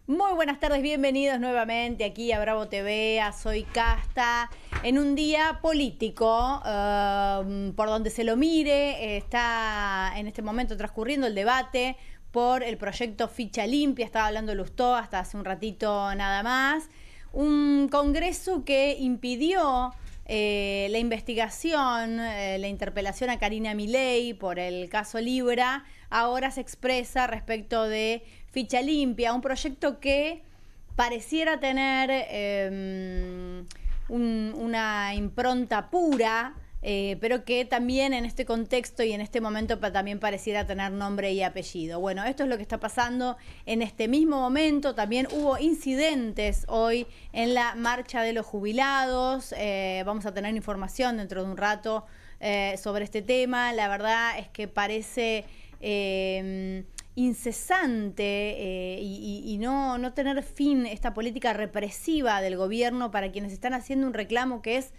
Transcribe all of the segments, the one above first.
Muy buenas tardes, bienvenidos nuevamente aquí a Bravo TV, a Soy Casta, en un día político, por donde se lo mire, está en este momento transcurriendo el debate por el proyecto Ficha Limpia, estaba hablando Lustó hasta hace un ratito nada más, un congreso que impidió la investigación, la interpelación a Karina Milei por el caso Libra, ahora se expresa respecto de Ficha Limpia, un proyecto que pareciera tener una impronta pura, pero que también en este contexto y en este momento también pareciera tener nombre y apellido. Bueno, esto es lo que está pasando en este mismo momento. También hubo incidentes hoy en la marcha de los jubilados. Vamos a tener información dentro de un rato sobre este tema. La verdad es que parece incesante y no tener fin esta política represiva del gobierno para quienes están haciendo un reclamo que es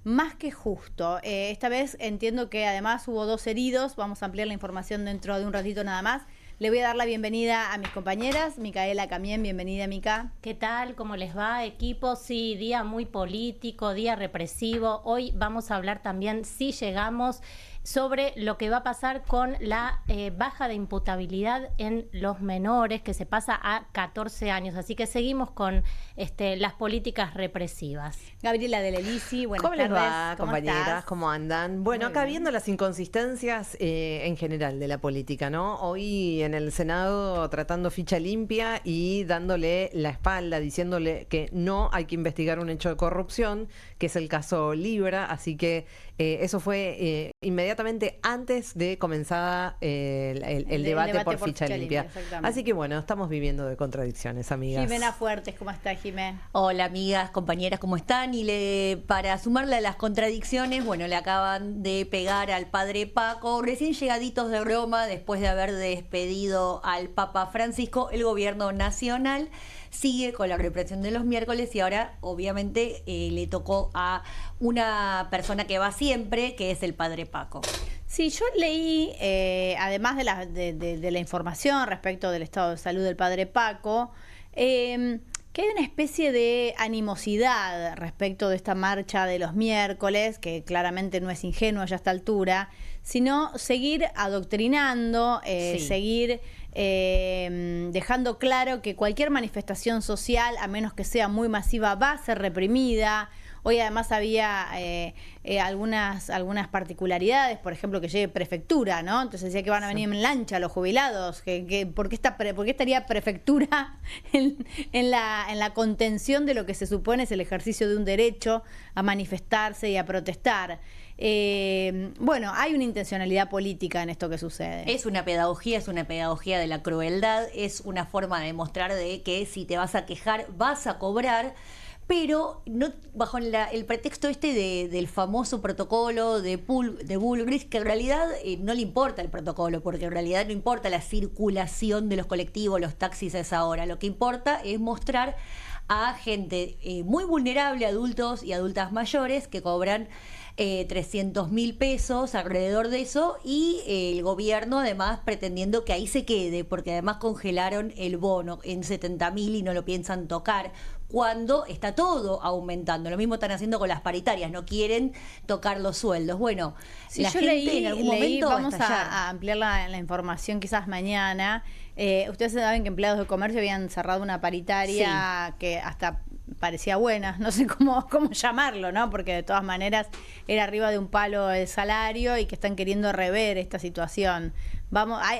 más que justo. Esta vez entiendo que además hubo 2 heridos. Vamos a ampliar la información dentro de un ratito nada más. Le voy a dar la bienvenida a mis compañeras. Micaela Camien, bienvenida, Mica. ¿Qué tal? ¿Cómo les va, equipo? Sí, día muy político, día represivo. Hoy vamos a hablar también, si llegamos, sobre lo que va a pasar con la baja de imputabilidad en los menores, que se pasa a 14 años. Así que seguimos con las políticas represivas. Gabriela de Lelisi, buenas tardes. ¿Cómo les va, compañeras? ¿Estás? ¿Cómo andan? Bueno, Muy acá bien. viendo las inconsistencias en general de la política, ¿no? Hoy en el Senado tratando Ficha Limpia y dándole la espalda, diciéndole que no hay que investigar un hecho de corrupción, que es el caso Libra, así que eso fue inmediatamente antes de comenzar el debate por Ficha Limpia. Así que bueno, estamos viviendo de contradicciones, amigas. Jimena Fuertes, ¿cómo está, Jimena? Hola, amigas, compañeras, ¿cómo están? Y para sumarle a las contradicciones, bueno, le acaban de pegar al padre Paco, recién llegaditos de Roma, después de haber despedido al Papa Francisco. El gobierno nacional sigue con la represión de los miércoles y ahora obviamente le tocó a una persona que va siempre, que es el padre Paco. Sí, yo leí, además de la información respecto del estado de salud del padre Paco, que hay una especie de animosidad respecto de esta marcha de los miércoles, que claramente no es ingenuo ya a esta altura, sino seguir adoctrinando, seguir dejando claro que cualquier manifestación social, a menos que sea muy masiva, va a ser reprimida. Hoy además había algunas particularidades, por ejemplo, que llegue prefectura, ¿no? Entonces decía que van a venir en lancha los jubilados, ¿por qué estaría prefectura en la contención de lo que se supone es el ejercicio de un derecho a manifestarse y a protestar? Bueno, hay una intencionalidad política en esto que sucede. Es una pedagogía de la crueldad, es una forma de demostrar de que si te vas a quejar, vas a cobrar, pero no bajo el pretexto del famoso protocolo de Bullrich, que en realidad no le importa el protocolo, porque en realidad no importa la circulación de los colectivos, los taxis a esa hora. Lo que importa es mostrar a gente muy vulnerable, adultos y adultas mayores, que cobran 300.000 pesos alrededor de eso, y el gobierno además pretendiendo que ahí se quede, porque además congelaron el bono en 70.000 y no lo piensan tocar, cuando está todo aumentando. Lo mismo están haciendo con las paritarias, no quieren tocar los sueldos. Bueno, sí, la gente en algún momento vamos va a estallar. a ampliar la información quizás mañana. Ustedes saben que empleados de comercio habían cerrado una paritaria que hasta parecía buena, no sé cómo llamarlo, ¿no? Porque de todas maneras era arriba de un palo el salario y que están queriendo rever esta situación.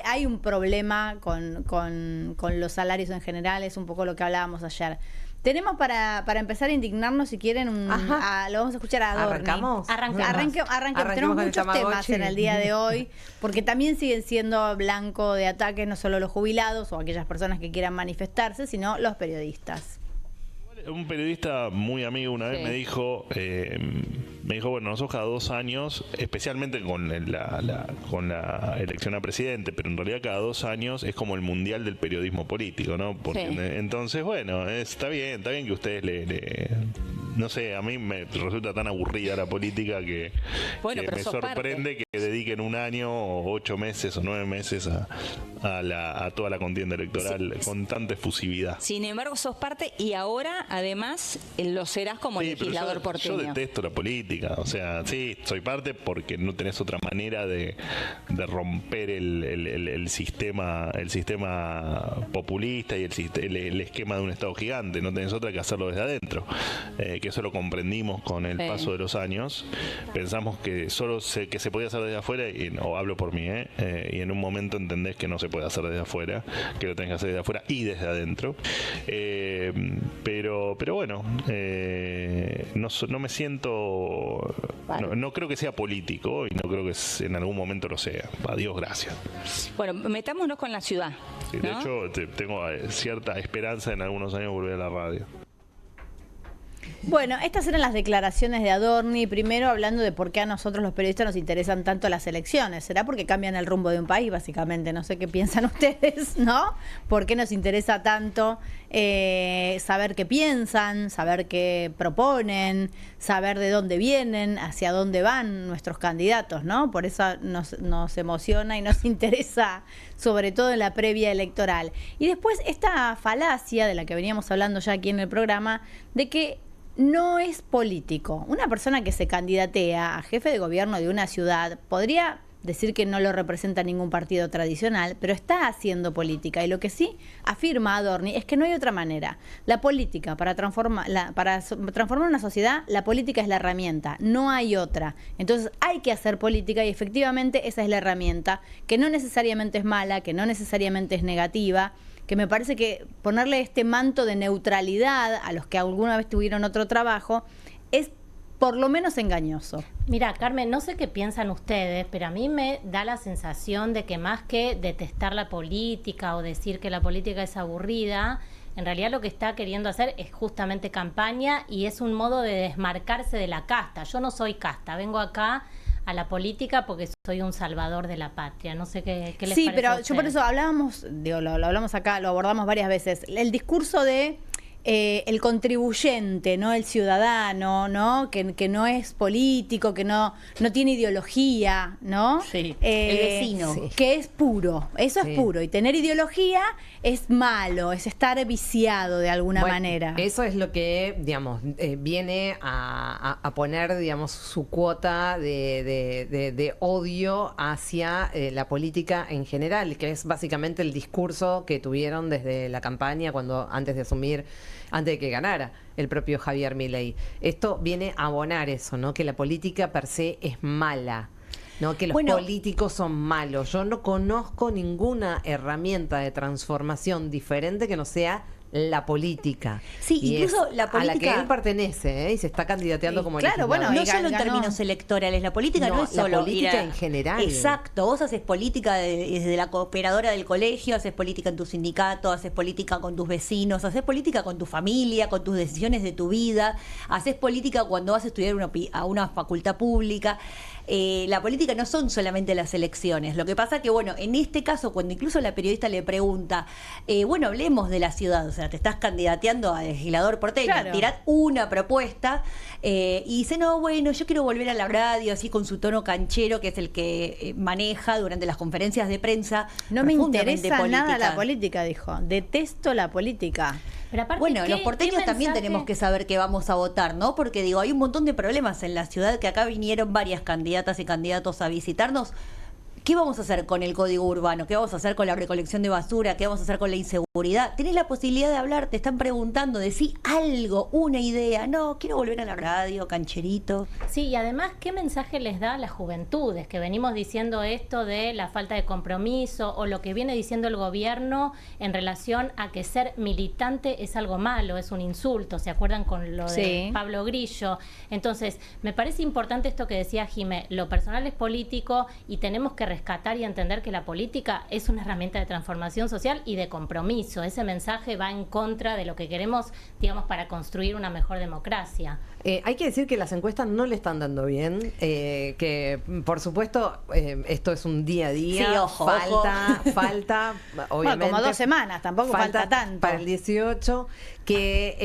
Hay un problema con los salarios en general, es un poco lo que hablábamos ayer. Tenemos para empezar a indignarnos, si quieren, lo vamos a escuchar a Adorni. ¿Arrancamos? Arranquemos. Tenemos muchos temas en el día de hoy, porque también siguen siendo blanco de ataques no solo los jubilados o aquellas personas que quieran manifestarse, sino los periodistas. Un periodista muy amigo una vez me dijo, bueno, nosotros cada 2 años, especialmente con la elección a presidente, pero en realidad cada 2 años es como el mundial del periodismo político, ¿no? Porque entonces, bueno, está bien que ustedes no sé, a mí me resulta tan aburrida la política que me sorprende que dediquen un año o 8 meses o 9 meses a toda la contienda electoral con tanta efusividad. Sin embargo, sos parte y ahora, además, lo serás como legislador porteño. Yo detesto la política, o sea, sí, soy parte porque no tenés otra manera de romper el sistema populista y el esquema de un Estado gigante. No tenés otra que hacerlo desde adentro, que eso lo comprendimos con el paso de los años. Pensamos que que se podía hacer desde afuera, o hablo por mí, y en un momento entendés que no se puede hacer desde afuera, que lo tenés que hacer desde afuera y desde adentro. Pero bueno, no me siento, no creo que sea político y no creo que en algún momento lo sea. Adiós, gracias. Bueno, metámonos con la ciudad. Sí, de hecho, tengo cierta esperanza en algunos años volver a la radio. Bueno, estas eran las declaraciones de Adorni, primero hablando de por qué a nosotros los periodistas nos interesan tanto las elecciones. ¿Será porque cambian el rumbo de un país, básicamente? No sé qué piensan ustedes, ¿no? ¿Por qué nos interesa tanto saber qué piensan, saber qué proponen, saber de dónde vienen, hacia dónde van nuestros candidatos, ¿no? Por eso nos emociona y nos interesa, sobre todo en la previa electoral. Y después esta falacia de la que veníamos hablando ya aquí en el programa, de que no es político. Una persona que se candidatea a jefe de gobierno de una ciudad podría decir que no lo representa ningún partido tradicional, pero está haciendo política. Y lo que sí afirma Adorni es que no hay otra manera. La política, para transformar una sociedad, la política es la herramienta, no hay otra. Entonces hay que hacer política y efectivamente esa es la herramienta, que no necesariamente es mala, que no necesariamente es negativa, que me parece que ponerle este manto de neutralidad a los que alguna vez tuvieron otro trabajo es por lo menos engañoso. Mira, Carmen, no sé qué piensan ustedes, pero a mí me da la sensación de que más que detestar la política o decir que la política es aburrida, en realidad lo que está queriendo hacer es justamente campaña y es un modo de desmarcarse de la casta. Yo no soy casta, vengo acá a la política porque soy un salvador de la patria. No sé qué les parece. Sí, pero yo por eso hablábamos, lo hablamos acá, lo abordamos varias veces, el discurso de el contribuyente, ¿no? El ciudadano, ¿no? Que no es político, que no tiene ideología, ¿no? Sí, el vecino. Sí. Que es puro, eso es puro. Y tener ideología es malo, es estar viciado de alguna manera. Eso es lo que, digamos, viene a poner, digamos, su cuota de odio hacia la política en general, que es básicamente el discurso que tuvieron desde la campaña antes de que ganara el propio Javier Milei. Esto viene a abonar eso, ¿no? Que la política per se es mala, ¿no? Que los políticos son malos. Yo no conozco ninguna herramienta de transformación diferente que no sea la política. Sí, y incluso la política a la que él pertenece, y se está candidateando como claro, bueno, no solo en términos electorales, la política no es solo la política en general. Exacto, vos haces política desde la cooperadora del colegio, haces política en tu sindicato, haces política con tus vecinos, haces política con tu familia, con tus decisiones de tu vida, haces política cuando vas a estudiar a una facultad pública. La política no son solamente las elecciones. Lo que pasa que, bueno, en este caso, cuando incluso la periodista le pregunta, bueno, hablemos de la ciudad, o sea, te estás candidateando a legislador porteño, claro, tirad una propuesta, y dice, no, bueno, yo quiero volver a la radio, así con su tono canchero, que es el que maneja durante las conferencias de prensa. No me interesa nada la política, dijo. Detesto la política. Pero aparte, bueno, los porteños también tenemos que saber que vamos a votar, ¿no? Porque digo, hay un montón de problemas en la ciudad, que acá vinieron varias candidatas y candidatos a visitarnos. ¿Qué vamos a hacer con el código urbano? ¿Qué vamos a hacer con la recolección de basura? ¿Qué vamos a hacer con la inseguridad? Tenés la posibilidad de hablar, te están preguntando, decí algo, una idea. No, quiero volver a la radio, cancherito. Sí, y además, ¿qué mensaje les da a las juventudes? Que venimos diciendo esto de la falta de compromiso o lo que viene diciendo el gobierno en relación a que ser militante es algo malo, es un insulto. ¿Se acuerdan con lo de Pablo Grillo? Entonces, me parece importante esto que decía Jimé, lo personal es político y tenemos que rescatar y entender que la política es una herramienta de transformación social y de compromiso. Ese mensaje va en contra de lo que queremos, digamos, para construir una mejor democracia. Hay que decir que las encuestas no le están dando bien, que por supuesto esto es un día a día, Sí, ojo, falta, obviamente. Bueno, como 2 semanas, tampoco falta tanto. Para el 18, que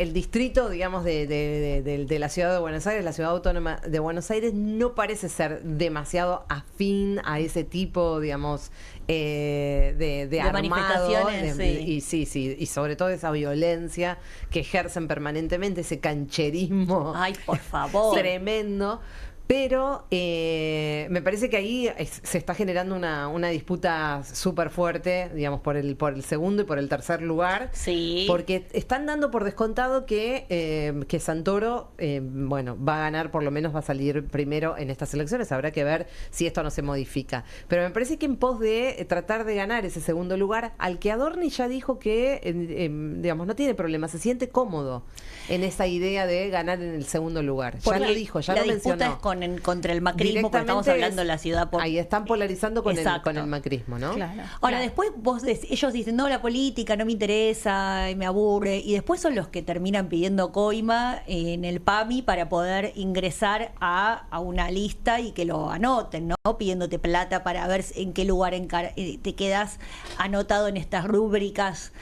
el distrito, digamos, de la ciudad de Buenos Aires, la ciudad autónoma de Buenos Aires, no parece ser demasiado afín a ese tipo, digamos, de armado, manifestaciones, sí. y sobre todo esa violencia que ejercen permanentemente, ese cancherismo. Ay, por favor. Tremendo. Pero me parece que ahí se está generando una disputa súper fuerte, digamos, por el segundo y por el tercer lugar. Sí. Porque están dando por descontado que Santoro, bueno, va a ganar, por lo menos va a salir primero en estas elecciones. Habrá que ver si esto no se modifica. Pero me parece que en pos de tratar de ganar ese segundo lugar, al que Adorni ya dijo que, digamos, no tiene problema, se siente cómodo en esa idea de ganar en el segundo lugar. Ya lo dijo, ya lo mencionó. Es contra el macrismo, porque estamos hablando de la ciudad. Ahí están polarizando con el macrismo, ¿no? Claro. Ahora, después ellos dicen, no, la política no me interesa, me aburre, y después son los que terminan pidiendo coima en el PAMI para poder ingresar a una lista y que lo anoten, ¿no? Pidiéndote plata para ver en qué lugar te quedas anotado en estas rúbricas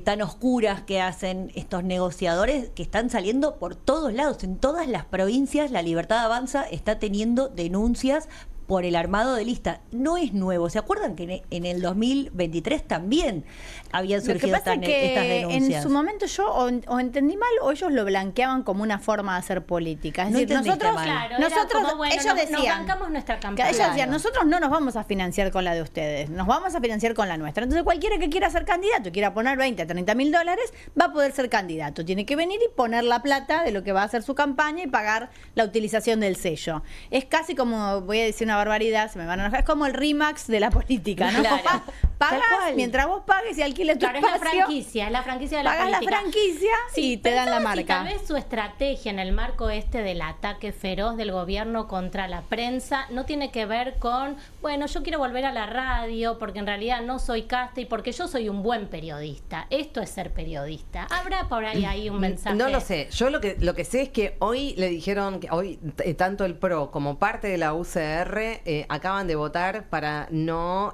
tan oscuras que hacen estos negociadores que están saliendo por todos lados, en todas las provincias. La Libertad Avanza está teniendo denuncias por el armado de lista. No es nuevo. ¿Se acuerdan que en el 2023 también habían surgido estas denuncias? En su momento yo o entendí mal o ellos lo blanqueaban como una forma de hacer política. Es No decir, entendiste nosotros, mal. Claro, nosotros era como, bueno, ellos nos decían, bancamos nuestra campaña. ellos decían, nosotros no nos vamos a financiar con la de ustedes, nos vamos a financiar con la nuestra. Entonces cualquiera que quiera ser candidato, quiera poner 20, 30 mil dólares, va a poder ser candidato. Tiene que venir y poner la plata de lo que va a hacer su campaña y pagar la utilización del sello. Es casi como, voy a decir una barbaridad, se me van a enojar, es como el RIMAX de la política, ¿no? Claro. Pagas mientras vos pagues y alquiles tu Claro, espacio. es la franquicia de la Pagas política. la franquicia y te dan la pensaba si marca. tal vez su estrategia en el marco del ataque feroz del gobierno contra la prensa no tiene que ver con, bueno, yo quiero volver a la radio porque en realidad no soy casta y porque yo soy un buen periodista. Esto es ser periodista. ¿Habrá por ahí un mensaje? No lo sé. Yo lo que sé es que hoy le dijeron que hoy tanto el PRO como parte de la UCR acaban de votar para no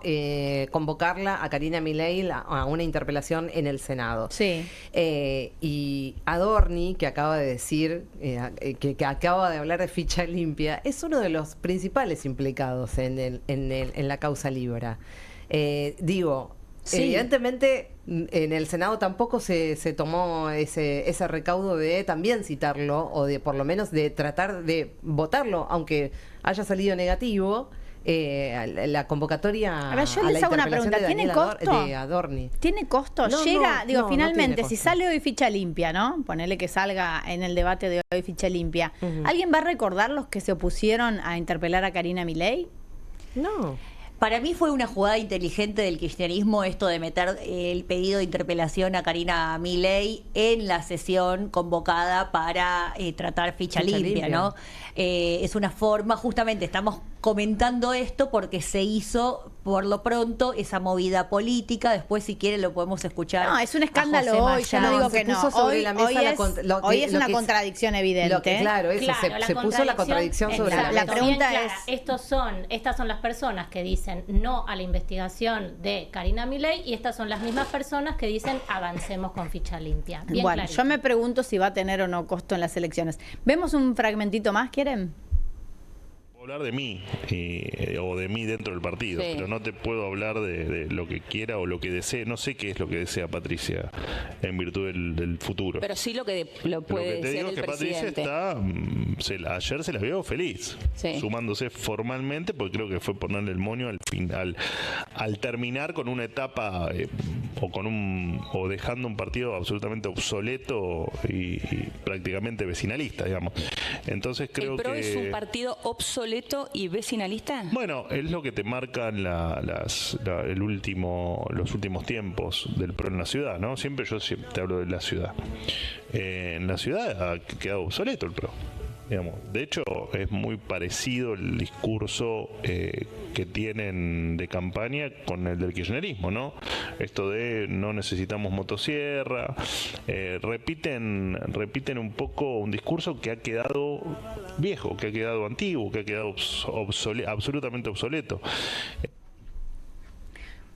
convocarla a Karina Milei a una interpelación en el Senado. Sí. Y Adorni, que acaba de decir, que acaba de hablar de ficha limpia, es uno de los principales implicados en la causa Libra. Digo, Sí. evidentemente en el Senado tampoco se tomó ese recaudo de también citarlo o de por lo menos de tratar de votarlo, aunque haya salido negativo. La convocatoria. Ahora yo les hago una pregunta, ¿tiene costo? De Adorni. ¿Tiene costo? No, Llega, no, digo, no, no finalmente, tiene si costo. sale hoy ficha limpia, ¿no? Ponele que salga en el debate de hoy ficha limpia. ¿Alguien va a recordar los que se opusieron a interpelar a Karina Milei? No. Para mí fue una jugada inteligente del kirchnerismo esto de meter el pedido de interpelación a Karina Milei en la sesión convocada para tratar ficha limpia, ¿no? Es una forma, justamente estamos comentando esto porque se hizo por lo pronto esa movida política. Después, si quieren, lo podemos escuchar. No, es un a escándalo José hoy, yo no Mayán. digo Se que no. puso sobre Hoy, la mesa hoy la es, cont- lo que- hoy es lo una que es- contradicción evidente. Lo que, claro, eso, se puso la contradicción sobre la La mesa. pregunta bien es- clara. Estas son las personas que dicen no a la investigación de Karina Milei y estas son las mismas personas que dicen avancemos con ficha limpia. Bien Bueno, clarito. yo me pregunto si va a tener o no costo en las elecciones. ¿Vemos un fragmentito más, quieren? Puedo hablar de mí o de mí dentro del partido, Sí. pero no te puedo hablar de lo que quiera o lo que desee. No sé qué es lo que desea Patricia en virtud del futuro. Pero sí lo que lo Lo puede que te decir digo el es que Patricia presidente. está, ayer se la vio feliz, Sí. sumándose formalmente, porque creo que fue ponerle el moño al final, al terminar con una etapa o dejando un partido absolutamente obsoleto y prácticamente vecinalista, digamos. Entonces creo ¿El PRO que es un partido obsoleto y vecinalista? bueno, es lo que te marcan los últimos tiempos del PRO en la ciudad, ¿no? Siempre te hablo de la ciudad. En la ciudad ha quedado obsoleto el PRO. digamos. De hecho, es muy parecido el discurso que tienen de campaña con el del kirchnerismo, ¿no? Esto de no necesitamos motosierra, repiten un poco un discurso que ha quedado viejo, que ha quedado antiguo, que ha quedado absolutamente obsoleto.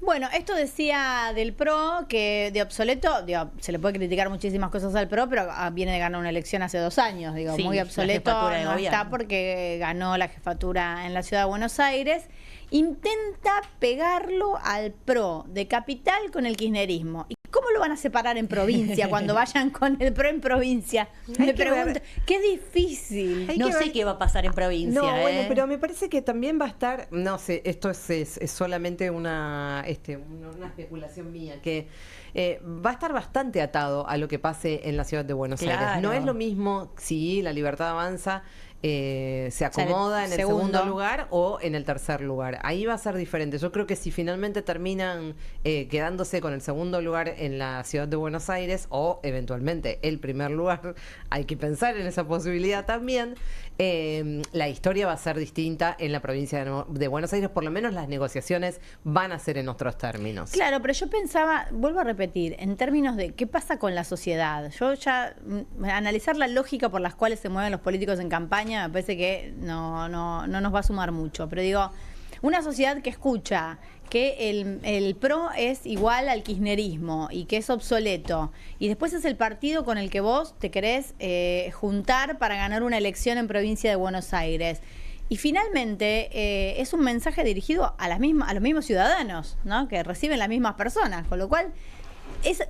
Bueno, esto decía del PRO, que de obsoleto, digo, se le puede criticar muchísimas cosas al PRO, pero viene de ganar una elección hace 2 años, digo, sí, muy obsoleto no está porque ganó la jefatura en la ciudad de Buenos Aires. Intenta pegarlo al PRO de capital con el kirchnerismo. ¿Y cómo lo van a separar en provincia cuando vayan con el PRO en provincia? Me pregunto, qué difícil. No sé qué va a pasar en provincia. No, bueno, pero me parece que también va a estar, no sé, esto es solamente una especulación mía, que va a estar bastante atado a lo que pase en la ciudad de Buenos Aires. No es lo mismo si La Libertad Avanza se acomoda en el segundo lugar o en el tercer lugar. Ahí va a ser diferente. Yo creo que si finalmente terminan quedándose con el segundo lugar en la ciudad de Buenos Aires o eventualmente el primer lugar, hay que pensar en esa posibilidad también. La historia va a ser distinta en la provincia de Buenos Aires, por lo menos las negociaciones van a ser en otros términos. Claro, pero yo pensaba, vuelvo a repetir, en términos de qué pasa con la sociedad. Yo ya analizar la lógica por las cuales se mueven los políticos en campaña me parece que no nos va a sumar mucho. Pero digo, una sociedad que escucha que el PRO es igual al kirchnerismo y que es obsoleto, y después es el partido con el que vos te querés juntar para ganar una elección en provincia de Buenos Aires. Y finalmente es un mensaje dirigido a los mismos ciudadanos, ¿no? Que reciben las mismas personas, con lo cual,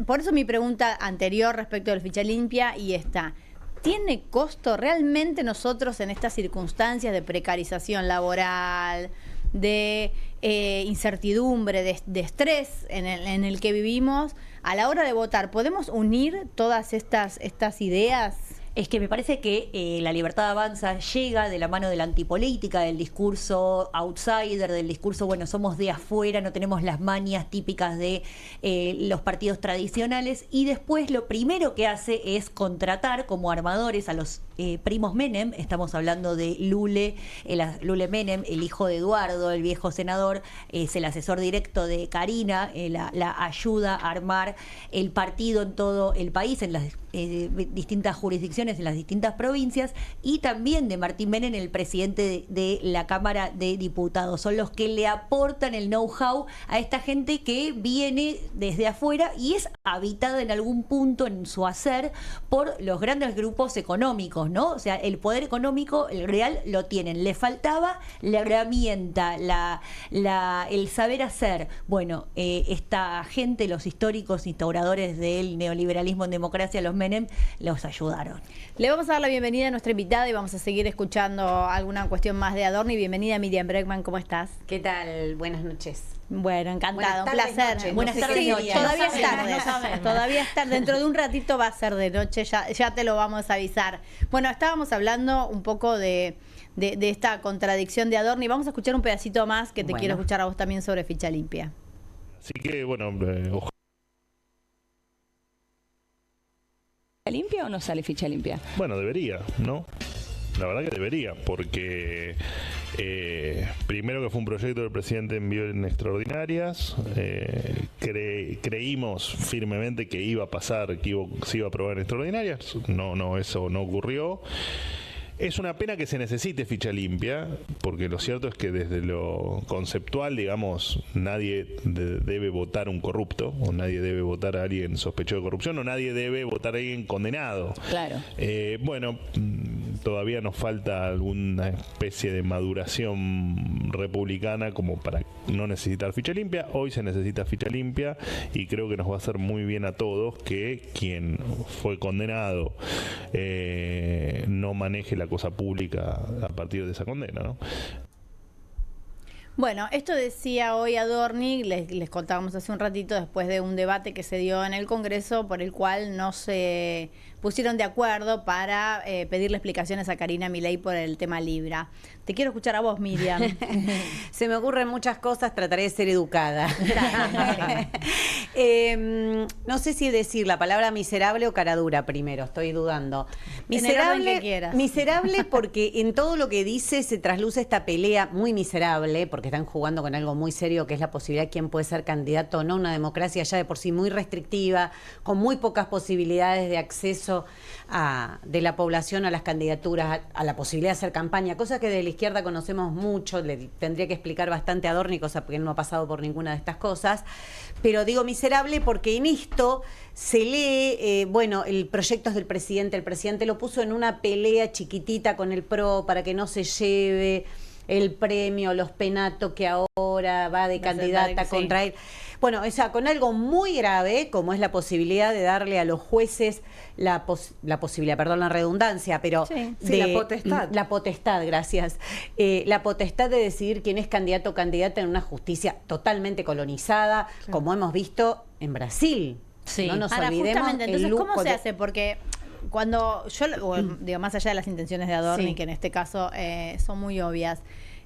por eso mi pregunta anterior respecto del ficha limpia y esta. ¿Tiene costo realmente nosotros en estas circunstancias de precarización laboral, de incertidumbre, de estrés en el que vivimos, a la hora de votar, podemos unir todas estas ideas? Es que me parece que La Libertad Avanza llega de la mano de la antipolítica, del discurso outsider, del discurso, bueno, somos de afuera, no tenemos las mañas típicas de los partidos tradicionales, y después lo primero que hace es contratar como armadores a los primos Menem. Estamos hablando de Lule Menem, el hijo de Eduardo, el viejo senador, es el asesor directo de Karina, la ayuda a armar el partido en todo el país, en las distintas jurisdicciones, en las distintas provincias, y también de Martín Menem, el presidente de la Cámara de Diputados. Son los que le aportan el know-how a esta gente que viene desde afuera y es habitada en algún punto en su hacer por los grandes grupos económicos, ¿no? O sea, el poder económico, el real, lo tienen. Le faltaba la herramienta, el saber hacer. Bueno, esta gente, los históricos instauradores del neoliberalismo en democracia, los Menem, los ayudaron. Le vamos a dar la bienvenida a nuestra invitada y vamos a seguir escuchando alguna cuestión más de Adorni. Bienvenida, Miriam Bregman, ¿cómo estás? ¿Qué tal? Buenas noches. Bueno, encantado, un tardes, placer. noches. Buenas tardes, noches. Todavía es No tarde, sabemos. todavía es tarde. Dentro de un ratito va a ser de noche, ya te lo vamos a avisar. Bueno, estábamos hablando un poco de esta contradicción de Adorni. Vamos a escuchar un pedacito más que te quiero escuchar a vos también sobre ficha limpia. Así que, bueno, ojalá. ¿Limpia o no sale ficha limpia? Bueno, debería, ¿no? La verdad que debería, porque primero que fue un proyecto del presidente envió en extraordinarias, creímos firmemente que iba a pasar, que se iba a aprobar en extraordinarias, no, eso no ocurrió. Es una pena que se necesite ficha limpia, porque lo cierto es que desde lo conceptual, digamos, nadie debe votar un corrupto, o nadie debe votar a alguien sospechoso de corrupción, o nadie debe votar a alguien condenado. Claro. Bueno, todavía nos falta alguna especie de maduración republicana como para no necesitar ficha limpia. Hoy se necesita ficha limpia y creo que nos va a hacer muy bien a todos que quien fue condenado no maneje la cosa pública a partir de esa condena, ¿no? Bueno, esto decía hoy Adorni, les contábamos hace un ratito, después de un debate que se dio en el Congreso por el cual no se pusieron de acuerdo para pedirle explicaciones a Karina Milei por el tema Libra. Te quiero escuchar a vos, Miriam. Se me ocurren muchas cosas, trataré de ser educada. No sé si decir la palabra miserable o caradura primero, estoy dudando. En el orden que quieras. Miserable porque en todo lo que dice se trasluce esta pelea muy miserable, porque están jugando con algo muy serio, que es la posibilidad de quién puede ser candidato o no. Una democracia ya de por sí muy restrictiva, con muy pocas posibilidades de acceso de la población a las candidaturas, a la posibilidad de hacer campaña, cosa que de la izquierda conocemos mucho, le tendría que explicar bastante a Adorni, cosa porque él no ha pasado por ninguna de estas cosas. Pero digo miserable porque en esto se lee, bueno, el proyecto es del presidente, el presidente lo puso en una pelea chiquitita con el PRO para que no se lleve el premio, los penatos que ahora va de candidata contra él. Bueno, o sea, con algo muy grave, como es la posibilidad de darle a los jueces la posibilidad, perdón la redundancia, pero sí, la potestad. La potestad, gracias. La potestad de decidir quién es candidato o candidata en una justicia totalmente colonizada, como hemos visto en Brasil. Sí. No nos Ahora, olvidemos. justamente, entonces, ¿cómo se hace? Porque cuando yo, digo, más allá de las intenciones de Adorni, Sí. que en este caso son muy obvias,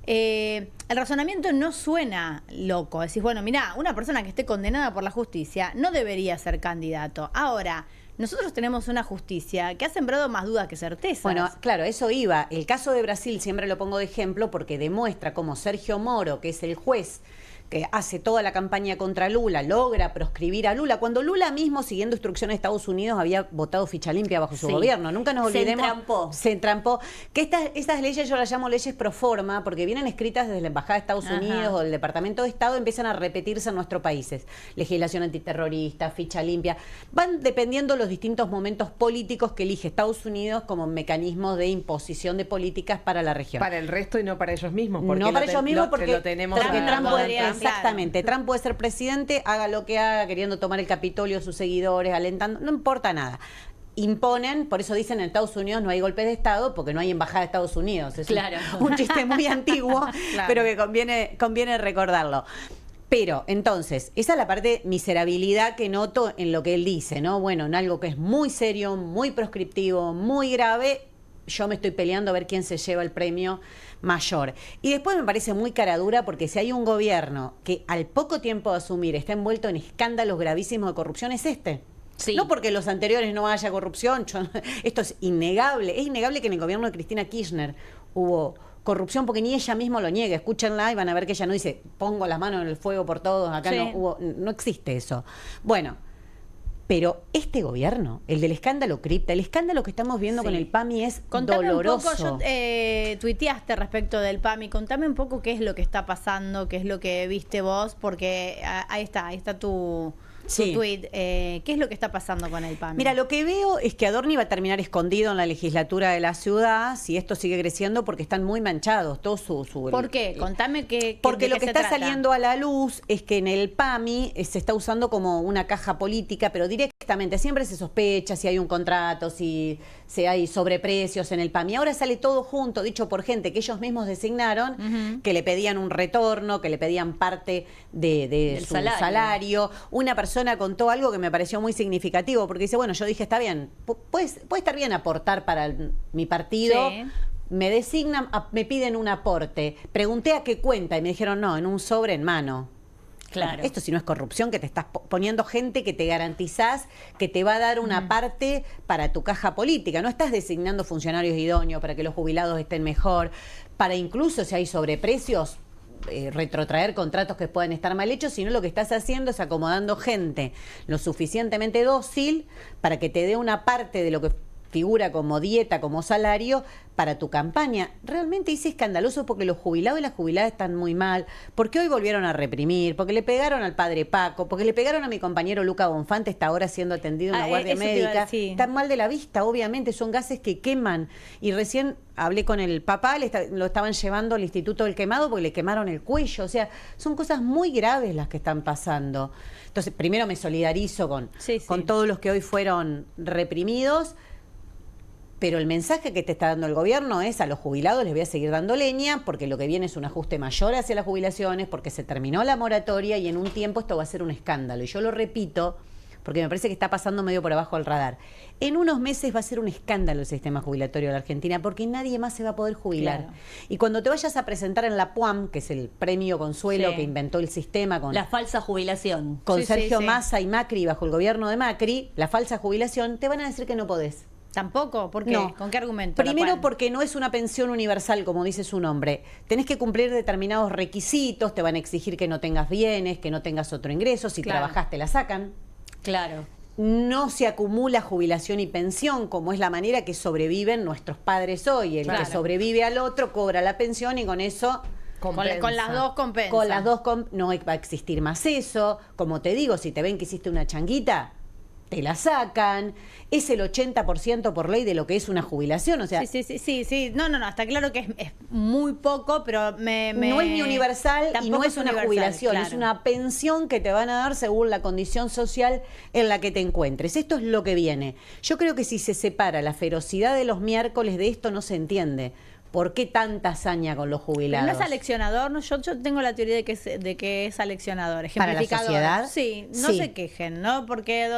el razonamiento no suena loco. Decís, bueno, mirá, una persona que esté condenada por la justicia no debería ser candidato. Ahora, nosotros tenemos una justicia que ha sembrado más dudas que certezas. Bueno, claro, eso iba. El caso de Brasil siempre lo pongo de ejemplo porque demuestra cómo Sergio Moro, que es el juez que hace toda la campaña contra Lula, logra proscribir a Lula, cuando Lula mismo, siguiendo instrucciones de Estados Unidos, había votado ficha limpia bajo su gobierno. Nunca nos olvidemos. Se entrampó. Que estas leyes yo las llamo leyes pro forma, porque vienen escritas desde la Embajada de Estados Unidos o del Departamento de Estado, empiezan a repetirse en nuestros países. Legislación antiterrorista, ficha limpia. Van dependiendo los distintos momentos políticos que elige Estados Unidos como mecanismos de imposición de políticas para la región. Para el resto y no para ellos mismos. Porque No para ellos mismos porque lo tenemos porque a- Trump podría, claro. exactamente, Trump puede ser presidente, haga lo que haga, queriendo tomar el Capitolio, sus seguidores, alentando, no importa nada. Imponen, por eso dicen en Estados Unidos no hay golpes de Estado, porque no hay embajada de Estados Unidos. Es Claro. un chiste muy antiguo, Claro. pero que conviene recordarlo. Pero, entonces, esa es la parte miserabilidad que noto en lo que él dice, ¿no? Bueno, en algo que es muy serio, muy proscriptivo, muy grave, yo me estoy peleando a ver quién se lleva el premio mayor. Y después me parece muy caradura porque si hay un gobierno que al poco tiempo de asumir está envuelto en escándalos gravísimos de corrupción, es este. Sí. No porque en los anteriores no haya corrupción, esto es innegable que en el gobierno de Cristina Kirchner hubo corrupción porque ni ella misma lo niega. Escúchenla y van a ver que ella no dice pongo las manos en el fuego por todos, acá Sí. no existe eso. Bueno, pero este gobierno, el del escándalo cripta, el escándalo que estamos viendo con el PAMI es Contame doloroso. un poco, tuiteaste respecto del PAMI, contame un poco qué es lo que está pasando, qué es lo que viste vos, porque ahí está tu tuit. ¿Qué es lo que está pasando con el PAMI? Mira, lo que veo es que Adorni va a terminar escondido en la legislatura de la ciudad si esto sigue creciendo porque están muy manchados. Todo ¿Por qué? Contame Porque de lo qué que se está trata. saliendo a la luz es que en el PAMI se está usando como una caja política, pero directamente siempre se sospecha si hay un contrato, si hay sobreprecios en el PAMI. Ahora sale todo junto, dicho por gente que ellos mismos designaron, que le pedían un retorno, que le pedían parte de su salario. Una persona contó algo que me pareció muy significativo, porque dice, bueno, yo dije, está bien, puede estar bien aportar para mi partido. Sí. Me designan, me piden un aporte. Pregunté a qué cuenta y me dijeron, no, en un sobre en mano. Claro. Esto si no es corrupción, que te estás poniendo gente que te garantizás que te va a dar una parte para tu caja política. No estás designando funcionarios idóneos para que los jubilados estén mejor, para incluso si hay sobreprecios, retrotraer contratos que pueden estar mal hechos, sino lo que estás haciendo es acomodando gente lo suficientemente dócil para que te dé una parte de lo que figura como dieta, como salario, para tu campaña. Realmente es escandaloso porque los jubilados y las jubiladas están muy mal, porque hoy volvieron a reprimir, porque le pegaron al padre Paco, porque le pegaron a mi compañero Luca Bonfante, está ahora siendo atendido en la guardia eso te iba a médica. decir. Están mal de la vista, obviamente, son gases que queman. Y recién hablé con el papá, lo estaban llevando al Instituto del Quemado porque le quemaron el cuello. O sea, son cosas muy graves las que están pasando. Entonces, primero me solidarizo con todos los que hoy fueron reprimidos. Pero el mensaje que te está dando el gobierno es a los jubilados les voy a seguir dando leña porque lo que viene es un ajuste mayor hacia las jubilaciones, porque se terminó la moratoria y en un tiempo esto va a ser un escándalo. Y yo lo repito porque me parece que está pasando medio por abajo del radar. En unos meses va a ser un escándalo el sistema jubilatorio de la Argentina, porque nadie más se va a poder jubilar. Claro. Y cuando te vayas a presentar en la PUAM, que es el premio Consuelo que inventó el sistema con la falsa jubilación. con Sí, Sergio sí, sí. Massa y Macri, bajo el gobierno de Macri, la falsa jubilación, te van a decir que no podés. ¿Tampoco? ¿Por qué? No. ¿Con qué argumento? Primero la cual? porque no es una pensión universal, como dice su nombre. Tenés que cumplir determinados requisitos, te van a exigir que no tengas bienes, que no tengas otro ingreso, si Claro. trabajás te la sacan. Claro. No se acumula jubilación y pensión, como es la manera que sobreviven nuestros padres hoy. El Claro. que sobrevive al otro cobra la pensión y con eso... Con las dos compensa. Con las dos no va a existir más eso. Como te digo, si te ven que hiciste una changuita, te la sacan. Es el 80% por ley de lo que es una jubilación. O sea, Sí. No, está claro que es muy poco, pero no es ni universal y tampoco no es una universal, jubilación, claro. es una pensión que te van a dar según la condición social en la que te encuentres. Esto es lo que viene. Yo creo que si se separa la ferocidad de los miércoles de esto no se entiende. ¿Por qué tanta hazaña con los Pero jubilados? no es aleccionador, ¿no? Yo tengo la teoría de que es aleccionador, ¿Para la ejemplificador. sociedad? Sí, no Sí. se quejen, ¿no? Porque